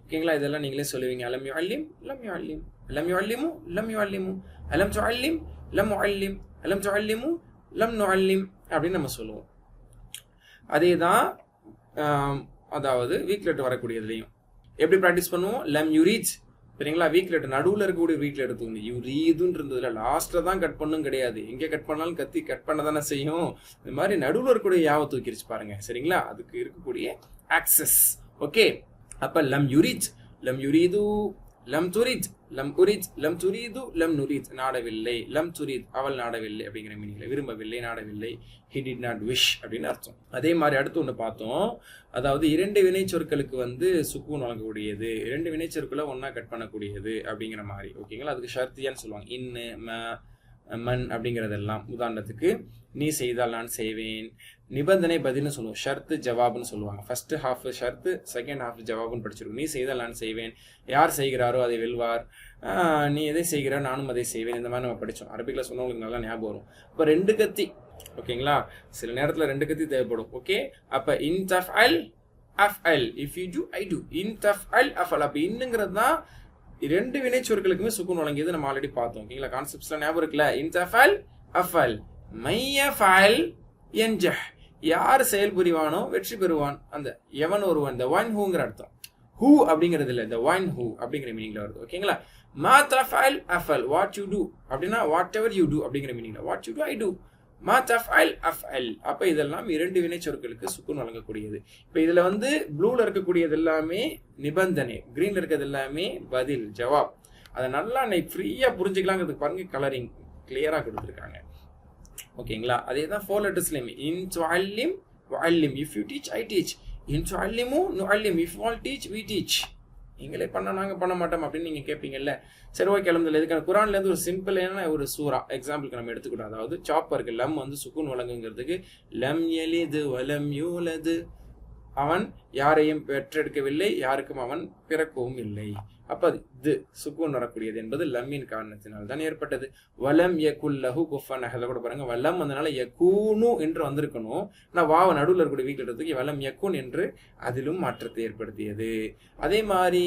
ஓகேங்களா? இதெல்லாம் நீங்களே சொல்லுவீங்க. அலம் யு அல்லிம் லம் யு அல்லிம், லம் யு அல்லிமு லம் யு அல்லிமு, அலம் து அல்லிம் லம் உ அல்லிம், அலம் து அல்லிமு லம் நு அல்லிம் அப்படின்னு நம்ம சொல்லுவோம். அதே தான் அதாவது வீக் லெட்டர் வரக்கூடியதுலையும் எப்படி ப்ராக்டிஸ் பண்ணுவோம்? லம் யுரீஜ். சரிங்களா? வீக் லெட்டர் நடுவில் இருக்கக்கூடிய வீக் லெட்டர் தூங்க யுரீதுன்னு இருந்ததுல லாஸ்ட்டில் தான் கட் பண்ணும் கிடையாது. எங்கே கட் பண்ணாலும் கத்தி கட் பண்ண தானே செய்யும். இந்த மாதிரி நடுவில் இருக்கக்கூடிய யாவை தூக்கிடுச்சு பாருங்க. சரிங்களா? அதுக்கு இருக்கக்கூடிய ஆக்சஸ். ஓகே. அப்போ லம் யுரீஜ் லம் யுரீது லம் துரித், லம் உரித், லம் துரீது, லம் நுரித், நாடவில்லை. லம் துரித், அவள் நாடவில்லை அப்படிங்கிற மீனிங்ல, விரும்பவில்லை, நாடவில்லை. he did not wish அப்படின்னு அர்த்தம். அதே மாதிரி அடுத்து ஒன்று பார்த்தோம், அதாவது இரண்டு வினை சொற்களுக்கு வந்து சுக்கூன் வழங்கக்கூடியது, இரண்டு வினை சொற்களை ஒன்னா கட் பண்ணக்கூடியது அப்படிங்கிற மாதிரி. ஓகேங்களா, அதுக்கு ஷர்த்தியான்னு சொல்லுவாங்க. இன்னு, மன் அப்படிங்கிறதெல்லாம். உதாரணத்துக்கு நீ செய்தால் நான் செய்வேன். நிபந்தனை பதில்னு சொல்லுவோம், ஷர்த்து ஜவாப்னு சொல்லுவாங்க. ஃபர்ஸ்ட் ஹாஃப் ஷர்த்து, செகண்ட் ஹாஃப் ஜவாப்னு படிச்சிருக்கோம். நீ செய்தால் நான் செய்வேன், யார் செய்கிறாரோ அதை வெல்வார், நீ எதை செய்கிறார் நானும் அதை செய்வேன், இந்த மாதிரி நம்ம படித்தோம். அரபிக்கில் சொன்னவங்களுக்கு நல்லா ஞாபகம் வரும். இப்போ ரெண்டு கத்தி, ஓகேங்களா, சில நேரத்தில் ரெண்டு கத்தி தேவைப்படும். ஓகே, அப்போ இன் தஃஅல் அஃஅல், if you do I do, இன் தஃஅல் அஃஅல். அப்போ இன்னுங்கிறது தான் ரெண்டு வினைச்சொற்களுக்குமே சுக்கூன் வழங்கியது நம்ம ஆல்ரெடி பார்த்தோம். ஓகேங்களா, கான்செப்ட்ஸ்லாம் ஞாபகம் இருக்குல்ல. இன் தஃஅல் அஃஅல், மையஃஅல் யன்ஜஹ், யார் செயல் புரிவானோ வெற்றி பெறுவான், அந்த எவன் ஒருவன், the one whoங்கிற அர்த்தம். ஹூ அப்படிங்கிறது இல்லை, the one who அப்படிங்கிற மீனிங்ல வருது. ஓகேங்களா, மா தஃஅல் அஃஅல், வாட் யூ டூ அப்படின்னா வாட் எவர் யூ டூ அப்படிங்கிற மீனிங்ல, what you do I do. மா தஃஅல் அஃஅல். அப்போ இதெல்லாம் இரண்டு வினைச்சொற்களுக்கு சுக்கூன் வழங்கக்கூடியது. இப்போ இதுல வந்து ப்ளூல இருக்கக்கூடியது எல்லாமே நிபந்தனை, கிரீன்ல இருக்கிறது எல்லாமே பதில், ஜவாப். அதை நல்லா ஃப்ரீயா புரிஞ்சுக்கலாங்கிறதுக்கு பாருங்க, கலரிங் கிளியரா கொடுத்துருக்காங்க. ஓகேங்களா, அதே தான் 4 லெட்டர்ஸ்லையுமே. இன் துஅல்லிம் வஅல்லிம், if you teach I teach. இன் துஅல்லிமு நுஅல்லிம், if you all teach we teach. நீங்களே பண்ண நாங்கள் பண்ண மாட்டோம் அப்படின்னு நீங்கள் கேட்பீங்கல்ல. சரி, ஓகே, அல்ஹம்துலில்லாஹ். இதுக்கான குரான்லேருந்து ஒரு சிம்பிளான ஒரு சூரா எக்ஸாம்பிளுக்கு நம்ம எடுத்துக்கிட்டோம். அதாவது சாப்பருக்கு லம் வந்து சுக்கூன் வழங்குங்கிறதுக்கு, லம் யலிது வலம் யூலது, அவன் யாரையும் பெற்றெடுக்கவில்லை, யாருக்கும் அவன் பிறக்கவும் இல்லை. அப்ப இது சுக்கூன் வரக்கூடியது என்பது லம்மின் காரணத்தினால் தான் ஏற்பட்டது. வலம் யகுல்லஹு குஃபன் அஹத் கூட பாருங்க, வலம் வந்தனால யகூனு என்று வந்திருக்கணும். ஆனால் வாவ நடுவில் இருக்கக்கூடிய வீட்டுறதுக்கு வலம் யகுன் என்று அதிலும் மாற்றத்தை ஏற்படுத்தியது. அதே மாதிரி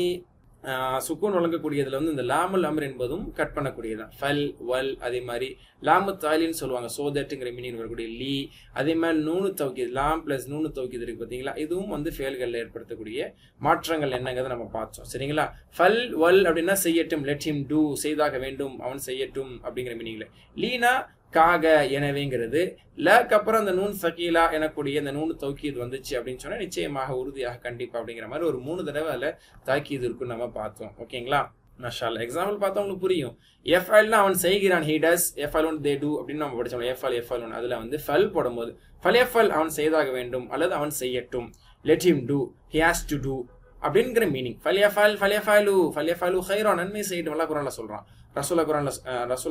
சுக்கூன் வழங்கக்கூடியதுல வந்து இந்த லாமுல் அம்ர் என்பதும் கட் பண்ணக்கூடியதான். ஃபல், வல், அதே மாதிரி லாமு தாலின்னு சொல்லுவாங்க, சோதட்டுங்கிற மீனிங் வரக்கூடிய லீ. அதே மாதிரி நூனு தௌக்கீது, லாம் பிளஸ் நூனு தௌக்கீது இருக்கு பார்த்தீங்களா, இதுவும் வந்து ஃபேல்களில் ஏற்படுத்தக்கூடிய மாற்றங்கள் என்னங்கிறத நம்ம பார்த்தோம். சரிங்களா, ஃபல் வல் அப்படின்னா செய்யட்டும், லெட் ஹிம் டூ, செய்தாக வேண்டும், அவன் செய்யட்டும் அப்படிங்கிற மீனிங்ல. லீனா காக, எனவேங்கிறது. லக்கு அப்புறம் அந்த நூன் சகீலா எனக்கூடிய இந்த நூனு தௌக்கீது வந்துச்சு அப்படின்னு சொன்னா நிச்சயமாக, உறுதியாக, கண்டிப்பா அப்படிங்கிற மாதிரி ஒரு 3 தடவை அதில் தாக்கீது இருக்குன்னு நம்ம பார்த்தோம். ஓகேங்களா, மாஷா அல்லாஹ். எக்ஸாம்பிள் பார்த்தா உங்களுக்கு புரியும். எஃப்அல்னா அவன் செய்கிறான், ஹி டஸ், எஃப்அலுன் தே டூ அப்படின்னு நம்ம படிச்சோம். எஃப்அலுன் அதுல வந்து ஃபல் போடும்போது ஃபல் எஃப்அல், அவன் செய்தாக வேண்டும் அல்லது அவன் செய்யட்டும், let him do, he has to do அப்படிங்கிற மீனிங். ஃபல் எஃப்அல், ஃபல் எஃப்அலு, ஃபல் எஃப்அலு கைரா, நன்மை செய்யட்டும், அல்லாஹ் குர்ஆன்ல சொல்றான். ரசூல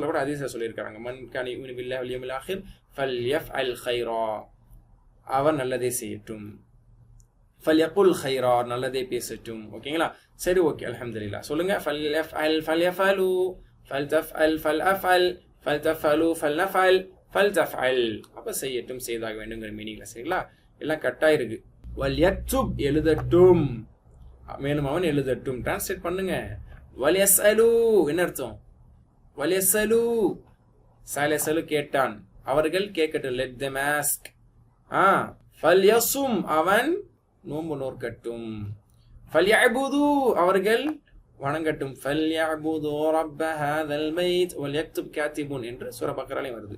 கூட ஹதீஸ்ல சொல்லியிருக்காங்க, மன் கான யுமினு பில்லாஹி வல் யௌமில் ஆகிர் ஃபல்யஃப்அல் கைரா, அவன் நல்லதே செய்யட்டும். ஃபல்யகுல் கைரா, நல்லதே பேசட்டும். ஓகேங்களா, சரி, ஓகே, அல்ஹம்துலில்லாஹ். சொல்லுங்க, ஃபல்யஃப்அல் ஃபல்யஃபலு, ஃபல்தஃப்அல் ஃபல்அஃபல், ஃபல்தஃபலு ஃபல்னஃபல், ஃபல்தஃப்அல். அப்ப செய்யட்டும், செய்தாக வேண்டும்ங்கிற மீனிங்ல. சரிங்களா, எல்லாம் கட்டா இருக்கு. வல்யக்துப், எழுதட்டும், மேலும் அவன் எழுதட்டும். டிரான்ஸ்லேட் பண்ணுங்க. வல்யஸ்அலு என்ன அர்த்தம்? வல்யஸ்அலு, சலசலு கேட்டான், அவர்கள் கேட்கட்டும், லெட் them ask. ஃபல்யசும், அவன் நோன்பு நோற்கட்டும். ஃபல்யஅபுது, அவர்கள் வணங்கட்டும். ஃபல்யஅபுது ரப்ப ஹாதல் பைத் வல்யக்துப் காத்திபுன் என்று சூரா பக்ராலே வருது.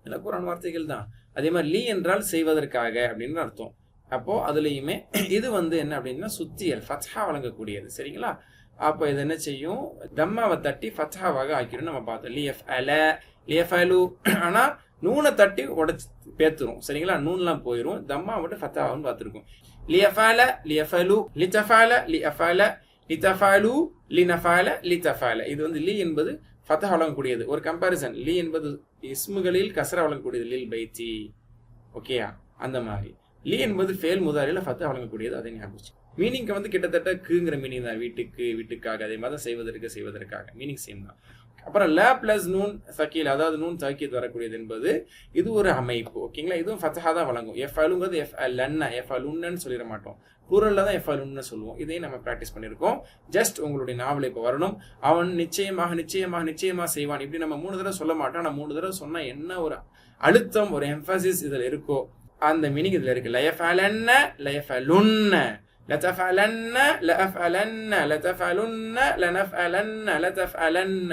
இந்த குர்ஆன் வார்த்தைகள் தான். அதே மாதிரி லீ என்றால் செய்வதற்காக அப்படின்னு அர்த்தம். அப்போ அதுலயுமே இது வந்து என்ன அப்படின்னா சுத்தியல், ஃபத்ஹா வழங்கக்கூடியது. சரிங்களா, அப்போ இது என்ன செய்யும், தம்மாவை தட்டி ஃபத்ஹாவாக ஆக்கிடும். நம்ம பார்த்தோம் லியஃப்அல, லியஃப்அலு, ஆனா நூனை தட்டி உடைச்சு பேத்துரும். சரிங்களா, நூன்லாம் போயிடும், தம்மா மட்டும் ஃபத்ஹாவான்னு பார்த்துருக்கோம். லியஃப்அல, லியஃப்அலு, லிதஃபஅல, லியஃப்அல, லிதஃபஅலு, லினஃபஅல, லிதஃபஅல. இது வந்து லீ என்பது ஃபத்ஹா வழங்கக்கூடியது. ஒரு கம்பாரிசன், லீ என்பது இஸ்முகளில் கஸ்ரா வழங்கக்கூடியது, லில் பைத்தி. ஓகேயா, அந்த மாதிரி. லீ என்பது ஃபேல் முதாரில ஃபத்ஹா வழங்கக்கூடியது. அதை ஞாபகம். மீனிங்க்கு வந்து கிட்டத்தட்ட குங்கிற மீனிங் தான், வீட்டுக்கு, வீட்டுக்காக, அதே மாதிரி தான் செய்வதற்கு, செய்வதற்காக, மீனிங் சேம் தான். அப்புறம் ல பிளஸ் நூன் சக்கீல், அதாவது நூன் தாக்கீத் வரக்கூடியது என்பது இது ஒரு அமைப்பு. ஓகேங்களா, இதுவும் ஃபத்ஹா தான் வழங்கும். எஃப்அலுங்கிறது எஃப்அலன்ன, எஃப்அலுன்னு சொல்லிட மாட்டோம், ப்ளூரல்ல தான் எஃப்அலுன்னு சொல்லுவோம். இதையும் நம்ம ப்ராக்டிஸ் பண்ணியிருக்கோம். ஜஸ்ட் உங்களுடைய நாவல் இப்போ வரணும். அவன் நிச்சயமாக நிச்சயமாக நிச்சயமாக செய்வான், இப்படி நம்ம 3 தடவை சொல்ல மாட்டோம். ஆனால் 3 தடவை சொன்னா என்ன ஒரு அழுத்தம், ஒரு எம்பசிஸ் இதில் இருக்கோ அந்த மீனிங் இதில் இருக்கு. லயஃபஅலன்ன, லயஃபஅலுன்ன, லதஃபஅலன்ன, லஅஃபஅலன்ன, லதஃபஅலுன்ன, லனஃபஅலன்ன, லதஃபஅலன்ன.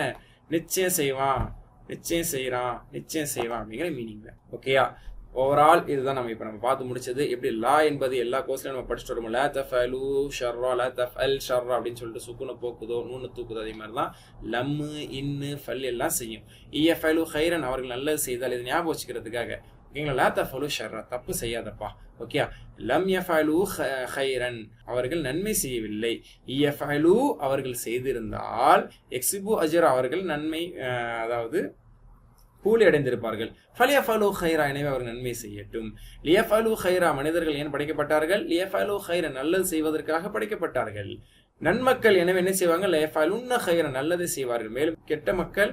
நிச்சயம் செய்வான், நிச்சயம் செய்யறான், நிச்சயம் செய்வான் அப்படிங்கிற மீனிங்ல. ஓகேயா, ஓவரால் இதுதான் நம்ம பார்த்து முடிச்சது. எப்படி லா என்பது எல்லா கோர்ஸ்லையும் நம்ம படிச்சுட்டு வரோம். லா தஃபலு ஷர்ரா லா தஃபல் ஷர்ரா அப்படின்னு சொல்லிட்டு சுக்குனை போக்குதோ நூனை தூக்குதோ, அதே மாதிரி தான் லம்மு இன்னு ஃபல் எல்லாம் செய்யும். இயஃபலு ஹைரன் அவர்கள் நல்லது செய்தால் இது ஞாபகம் வச்சுக்கிறதுக்காக ஓகேங்களா. லா தஃபலு ஷர்ரா தப்பு செய்யாதப்பா. ஓகே. லம் யஃபலு ஹைரன் அவர்கள் நன்மை செய்யவில்லை. இயஃபலு அவர்கள் செய்திருந்தால் எக்ஸிபு அஜர் அவர்கள் நன்மை அதாவது கூலி அடைந்திருப்பார்கள். ஃபலியஃபலு ஹைரா எனவே அவர் நன்மை செய்யட்டும். லியஃபலு ஹைரா மனிதர்கள் ஏன் படைக்கப்பட்டார்கள்? லியஃபலு ஹைரா நல்லது செய்வதற்காக படைக்கப்பட்டார்கள். நன்மக்கள் எனவே என்ன செய்வாங்க? லயஃபலுன்ன ஹைரா நல்லதை செய்வார்கள். மேலும் கெட்ட மக்கள்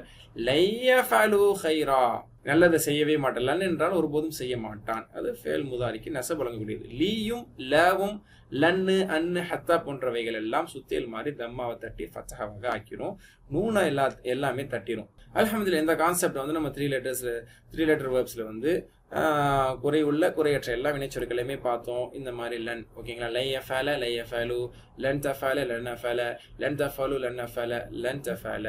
லயஃபலு ஹைரா நல்லதை செய்யவே மாட்டான். லன் என்றால் ஒருபோதும் செய்ய மாட்டான். அது ஃபேல் முதாரிக்கு நசப் வழங்கக்கூடியது. லீயும் லேவும் லன்னு அன்னு ஹத்தா போன்றவைகள் எல்லாம் சுத்தியல் மாதிரி தம்மாவை தட்டி ஃபத்ஹாவாக ஆக்கிரும். நூனா எல்லாமே தட்டிரும். அல்ஹம்துலில்லாஹ் இந்த கான்செப்ட் வந்து நம்ம 3 லெட்டர் வேர்ப்ஸ்ல வந்து குறையுள்ள குறையற்ற எல்லா வினைச்சொற்களையுமே பார்த்தோம். இந்த மாதிரி லன் ஓகேங்களா. லை யஃபல லை யஃபலு லன் தஃபல லன் அஃபல லன் தஃபலு லன் அஃபல லன் தஃபல.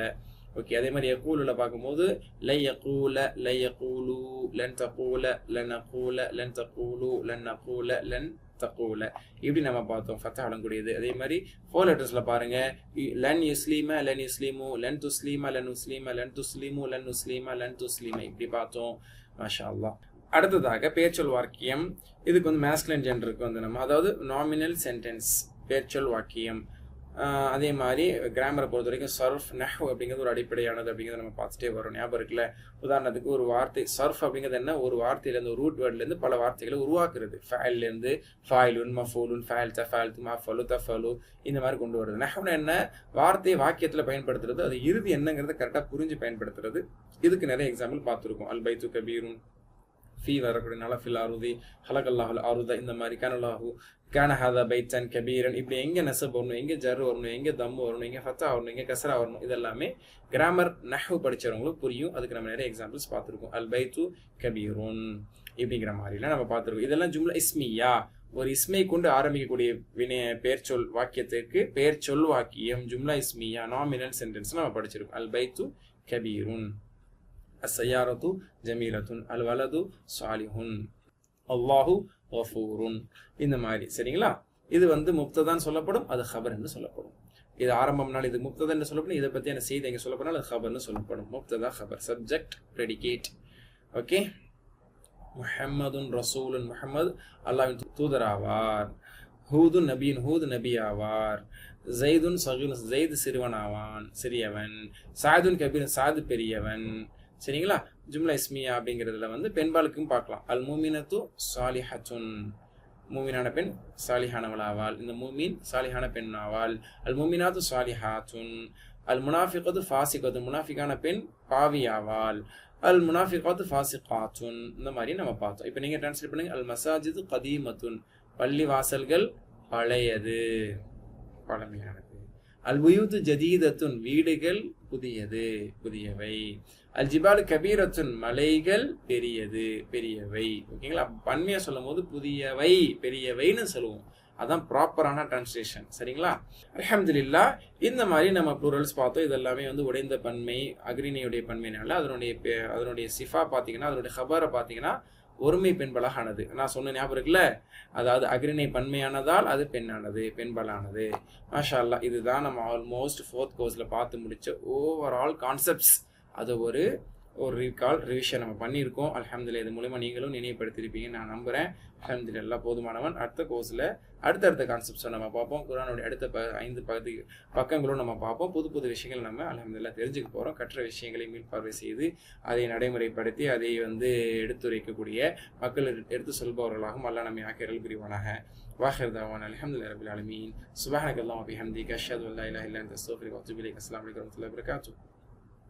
ஓகே. அதே மாதிரி யகூலுல பார்க்கும்போது லை யகூல லை யகூலு லன் தகூல லன் அகூல லன் தகூலு லன் அகூல லன் தகூல இப்படி நம்ம பார்த்தோம். ஃபத்தா வழங்கக்கூடியது. அதே மாதிரி 4 லெட்டர்ஸ்ல பாருங்க. லன் யுஸ்லீம லன் யுஸ்லிமு லன் துஸ்லீம லன் உஸ்லீம லன் துஸ்லிமு லன் உஸ்லீம லன் துஸ்லீம இப்படி பார்த்தோம். மாஷா அல்லாஹ். அடுத்ததாக பேர்ச்சொல் வாக்கியம். இதுக்கு வந்து மேஸ்குலின் ஜெண்டருக்கு வந்து நம்ம அதாவது நாமினல் சென்டென்ஸ் பேர்ச்சொல் வாக்கியம். அதே மாதிரி கிராமரை பொறுத்த வரைக்கும் சர்ஃப் நஹ் அப்படிங்கிறது ஒரு அடிப்படையானது அப்படிங்கிறத நம்ம பார்த்துட்டே வரோம். ஞாபகம் இருக்குல்ல. உதாரணத்துக்கு ஒரு வார்த்தை சர்ஃப் அப்படிங்கிறது என்ன? ஒரு வார்த்தையிலேருந்து ஒரு ரூட் வேர்ட்லேருந்து பல வார்த்தைகளை உருவாக்குறது. ஃபேல்லேருந்து ஃபாயிலுன் மஃபூலுன் ஃபேல் தஃபால் மஃபலு தஃபலு இந்த மாதிரி கொண்டு வருது. நஹ்னா என்ன? வார்த்தையை வாக்கியத்தில் பயன்படுத்துறது. அது இறுதி என்னங்கிறத கரெக்டாக புரிஞ்சு பயன்படுத்துறது. இதுக்கு நிறைய எக்ஸாம்பிள் பார்த்துருக்கோம். அல் பைத்து கபீருன் ஃபீ வரக்கூடியனால ஃபில் அருதி ஹலகல்லாஹுல் அருத இந்த மாதிரி கனலாஹு கானஹாதா பைத்தன் கபீரன் இப்படி எங்கே நெசப் வரணும், எங்கே ஜர் வரணும், எங்கே தம்மு வரணும், எங்கே ஃபத்தா வரணும், எங்கே கசரா வரணும், இதெல்லாமே கிராமர் நஹ்வு படித்தவங்களுக்கு புரியும். அதுக்கு நம்ம நிறைய எக்ஸாம்பிள்ஸ் பார்த்துருக்கோம். அல் பைத்து கபீருன் இப்படிங்கிற மாதிரிலாம் நம்ம பார்த்துருக்கோம். இதெல்லாம் ஜும்லா இஸ்மியா ஒரு இஸ்மை கொண்டு ஆரம்பிக்கக்கூடிய பேர்ச்சொல் வாக்கியத்திற்கு பேர்ச்சொல் வாக்கியம் ஜும்லா இஸ்மியா நாமினல் சென்டென்ஸ் நம்ம படிச்சிருக்கோம். அல் பைத்து கபீருன் அஸ்ஸையாரத்து ஜமீலத்துன் அல் வலது சாலிஹுன் அல்லாஹு கஃபூருன் இந்த மாதிரி சரிங்களா. இது வந்து முப்ததான் சொல்லப்படும், அது ஹபர் என்று சொல்லப்படும். இது ஆரம்பம்னால இது முப்ததா என்று சொல்லப்படும். இதை பற்றியான செய்தி எங்கே சொல்லப்படும்? அது ஹபர்னு சொல்லப்படும். முப்ததா ஹபர் சப்ஜெக்ட் ப்ரெடிகேட். ஓகே. முஹம்மதுன் ரசூலுன் முஹம்மது அல்லாஹ்வின் தூதர் ஆவார். ஹூதுன் நபியின் ஹூத் நபி ஆவார். ஜெய்துன் சகீன் ஜெயித் சிறுவன் ஆவான் சிறியவன். சாதுன் கபீர் சாது பெரியவன் சரிங்களா. ஜும்லா இஸ்மியா அப்படிங்கிறதுல வந்து பெண்பாலுக்கும் பார்க்கலாம். அல் மூமினத்து சாலிஹத்துன் மூமினான பெண் சாலிஹானவள் ஆவாள். இந்த மூமின் சாலிஹான பெண் ஆவாள். அல் மூமினாத்து சாலிஹாத்துன். அல் முனாஃபிகத்து ஃபாசிகத்து முனாஃபிகான பெண் பாவி ஆவாள். அல் முனாஃபிகாத்து ஃபாசிகாத்துன் இந்த மாதிரி நம்ம பார்த்தோம். இப்போ நீங்கள் டிரான்ஸ்லேட் பண்ணுங்க. அல் மசாஜிது கதீமத்துன் பள்ளி வாசல்கள் பழையது பழமையானது. அல் புயூத்து ஜதீதத்துன் வீடுகள் புதியது புதியவை. அல் ஜிபாலு கபீரத்துன் மலைகள் பெரியது பெரியவை. ஓகேங்களா. பன்மையா சொல்லும் போது புதியவை பெரியவைன்னு சொல்லுவோம். அதான் ப்ராப்பரான டிரான்ஸ்லேஷன் சரிங்களா. அல்ஹம்துலில்லாஹ் இந்த மாதிரி நம்ம ப்ளூரல்ஸ் பார்த்தோம். இதெல்லாமே வந்து உடைந்த பன்மை அக்ரிணையுடைய பன்மைனால அதனுடைய சிஃபா பார்த்தீங்கன்னா அதனுடைய ஹபரை பார்த்தீங்கன்னா ஒருமை பெண்பலானது. நான் சொன்ன ஞாபகம் இருக்குல்ல. அதாவது அக்ரிணை பன்மையானதால் அது பெண்ணானது பெண்பலானது. மாஷா அல்லாஹ் இதுதான் நம்ம ஆல்மோஸ்ட் 4th கோர்ஸில் பார்த்து முடிச்ச ஓவரால் கான்செப்ட்ஸ். அது ஒரு ரிவிஷன் நம்ம பண்ணியிருக்கோம். அல்ஹம்துலில்லாஹ் இது மூலமா நீங்களும் நினைவுபடுத்தியிருப்பீங்க நான் நம்புகிறேன். அல்ஹம்துலில்லாஹ் போதுமானவன். அடுத்த கோர்ஸில் அடுத்தடுத்த கான்செப்ட்ஸை நம்ம பார்ப்போம். குர்ஆனுடைய அடுத்த 5 பக்கங்களும் நம்ம பார்ப்போம். புது புது விஷயங்கள் நம்ம அல்ஹம்துலில்லாஹ் தெரிஞ்சுக்க போகிறோம். கற்ற விஷயங்களை மீள்பார்வை செய்து அதை நடைமுறைப்படுத்தி அதை வந்து எடுத்துரைக்கக்கூடிய மக்கள் எடுத்து சொல்பவர்களாகவும் அல்லாஹ் நம்மை ஆக்கியர்கள் புரிவானாக. வாஹிர் தஅவானா அல்ஹம்துலில்லாஹி ரப்பில் ஆலமீன். சுப்ஹானக அல்லாஹும்ம வபிஹம்திக அஷ்ஹது அன் லா இலாஹா இல்லா அன்த அஸ்தக்ஃபிருக வ அத்தூபு இலைக். அஸ்ஸலாமு அலைக்கும் வரஹ்மத்துல்லாஹி வபரகாத்துஹு.